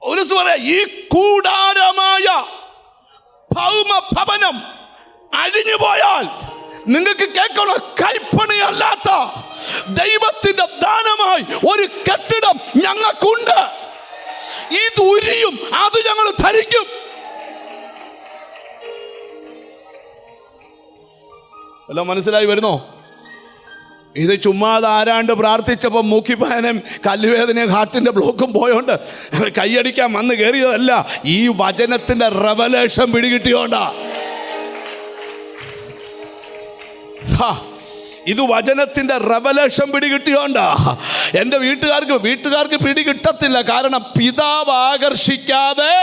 S1: ഒരു പറയാ, ഈ കൂടാരമായ ഭൗമ ഭവനം അഴിഞ്ഞു പോയാൽ നിങ്ങൾക്ക് കേൾക്കണം, കൈപ്പണിയല്ലാത്ത ദൈവത്തിന്റെ ദാനമായി ഒരു കെട്ടിടം ഞങ്ങൾക്കുണ്ട്. ഇത് ഉരിയും അത് ഞങ്ങൾ ധരിക്കും. എല്ലാം മനസ്സിലായി വരുന്നോ? ഇത് ചുമ്മാതെ ആരാണ്ട് പ്രാർത്ഥിച്ചപ്പോൾ മൂക്കിപ്പായനം, കല്ലുവേദനയും ഹാർട്ടിൻ്റെ ബ്ലോക്കും പോയോണ്ട് കൈയടിക്കാൻ വന്ന് കയറിയതല്ല. ഈ വചനത്തിൻ്റെ റെവലേഷൻ പിടികിട്ടിയോണ്ടാ. ഇത് വചനത്തിൻ്റെ റെവലേഷൻ പിടികിട്ടിയോണ്ടാ. എൻ്റെ വീട്ടുകാർക്ക് പിടികിട്ടത്തില്ല. കാരണം പിതാവ് ആകർഷിക്കാതെ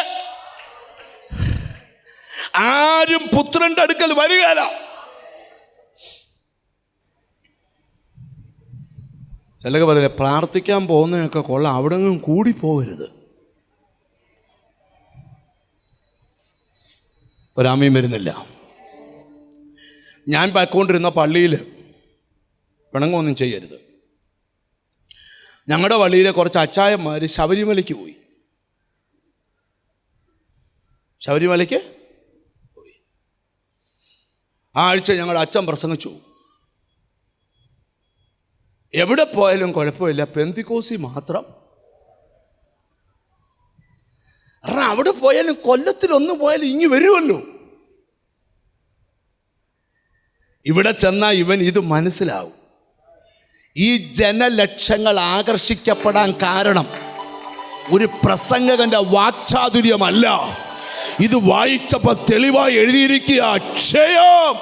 S1: ആരും പുത്രൻ്റെ അടുക്കൽ വരികയില്ല. ചിലക്ക് പറയില്ല, പ്രാർത്ഥിക്കാൻ പോകുന്നതൊക്കെ കൊള്ളാം, അവിടെ നിന്നും കൂടി പോകരുത്. ഒരാമയും വരുന്നില്ല. ഞാൻ പോയിക്കൊണ്ടിരുന്ന പള്ളിയിൽ പിണങ്ങൊന്നും ചെയ്യരുത്. ഞങ്ങളുടെ പള്ളിയിലെ കുറച്ച് അച്ചായന്മാർ ശബരിമലയ്ക്ക് പോയി. ശബരിമലയ്ക്ക് പോയി. ആ ആഴ്ച ഞങ്ങളുടെ അച്ഛൻ പ്രസംഗിച്ചു. എവിടെ പോയാലും കുഴപ്പമില്ല, പെന്തിക്കോസി മാത്രം. കാരണം അവിടെ പോയാലും കൊല്ലത്തിലൊന്ന് പോയാലും ഇങ്ങ് വരുമല്ലോ. ഇവിടെ ചെന്നാൽ ഇവൻ ഇത് മനസ്സിലാവും. ഈ ജനലക്ഷങ്ങൾ ആകർഷിക്കപ്പെടാൻ കാരണം ഒരു പ്രസംഗകന്റെ വാക്ചാതുര്യമല്ല. ഇത് വായിച്ചപ്പോൾ തെളിവായി എഴുതിയിരിക്കുക, ക്ഷയം,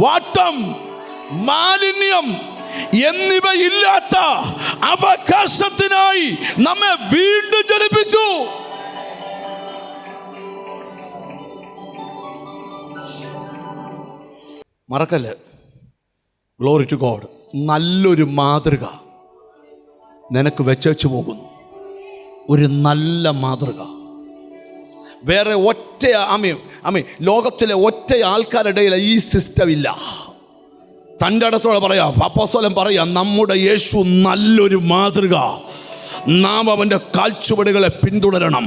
S1: വാട്ടം, മാലിന്യം എന്നിവയില്ലാത്ത അവകാശത്തിനായി നമ്മെ വീണ്ടും ജനിപ്പിച്ചു. മറക്കല്ല്. Glory to God. നല്ലൊരു മാതൃക നിനക്ക് വെച്ചു പോകുന്നു. ഒരു നല്ല മാതൃക. വേറെ ഒറ്റ ലോകത്തിലെ ഒറ്റ ആൾക്കാരുടെ ഇടയിൽ ഈ സിസ്റ്റം ഇല്ല. തൻ്റെ അടുത്തോടെ പറയാം, അപ്പോസ്തലൻ പറയാം, നമ്മുടെ യേശു നല്ലൊരു മാതൃക. നാം അവൻ്റെ കാൽച്ചുവടുകളെ പിന്തുടരണം.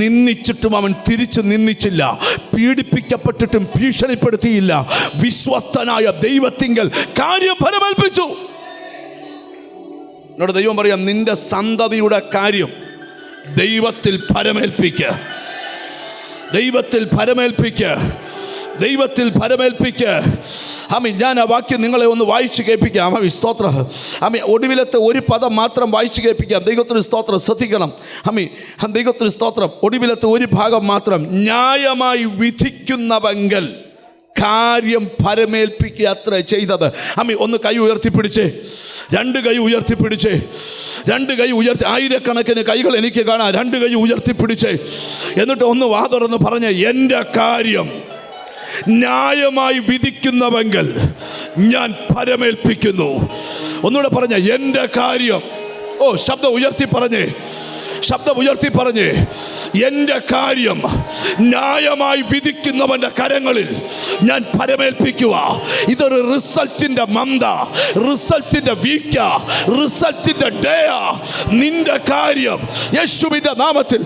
S1: നിന്ദിച്ചിട്ടും അവൻ തിരിച്ച് നിന്ദിച്ചില്ല, പീഡിപ്പിക്കപ്പെട്ടിട്ടും ഭീഷണിപ്പെടുത്തിയില്ല. വിശ്വസ്തനായ ദൈവത്തിങ്കൽ കാര്യം ഫലമേൽപ്പിച്ചു. എന്നോട് ദൈവം പറയാം, നിന്റെ സന്തതിയുടെ കാര്യം ദൈവത്തിൽ ഫലമേൽപ്പിക്കുക, ദൈവത്തിൽ ഫലമേൽപ്പിക്കുക, ദൈവത്തിൽ ഫലമേൽപ്പിക്കുക. ഞാൻ ആ വാക്യം നിങ്ങളെ ഒന്ന് വായിച്ച് കേൾപ്പിക്കാം. സ്തോത്രം. ഒടുവിലത്തെ ഒരു പദം മാത്രം വായിച്ച് കേൾപ്പിക്കാം. ദൈവത്തിന് സ്തോത്രം. ശ്രദ്ധിക്കണം. ദൈവത്തിന് സ്തോത്രം. ഒടുവിലത്തെ ഒരു ഭാഗം മാത്രം. ന്യായമായി വിധിക്കുന്നവങ്കൽ കാര്യം ഫലമേൽപ്പിക്കുക അത്ര ചെയ്തത്. ഒന്ന് കൈ ഉയർത്തിപ്പിടിച്ചേ, രണ്ട് കൈ ഉയർത്തിപ്പിടിച്ചേ, രണ്ട് കൈ ഉയർത്തി. ആയിരക്കണക്കിന് കൈകൾ എനിക്ക് കാണാം. രണ്ട് കൈ ഉയർത്തിപ്പിടിച്ചേ. എന്നിട്ട് ഒന്ന് വാ തുറന്ന് പറഞ്ഞ്, എൻ്റെ കാര്യം ന്യായമായി വിധിക്കുന്നവങ്കൽ ഞാൻ ഫലമേൽപ്പിക്കുന്നു. ഒന്നുകൂടെ പറഞ്ഞ, എൻ്റെ കാര്യം. ശബ്ദം ഉയർത്തി പറഞ്ഞേ, ശബ്ദം ഉയർത്തി പറഞ്ഞേ, എൻ്റെ കാര്യം ന്യായമായി വിധിക്കുന്നവൻ്റെ കരങ്ങളിൽ ഞാൻ ഫലമേൽപ്പിക്കുക. ഇതൊരു റിസൾട്ടിൻ്റെ മന്ത, റിസൾട്ടിൻ്റെ വീക്ക, റിസൾട്ടിൻ്റെ ഡേയാ. നിന്റെ കാര്യം യേശുവിൻ്റെ നാമത്തിൽ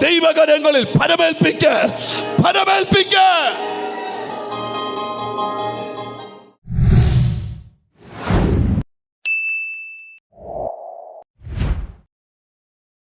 S1: ദൈവകരങ്ങളിൽ ഫലമേൽപ്പിക്ക, ഫലമേൽപ്പിക്ക.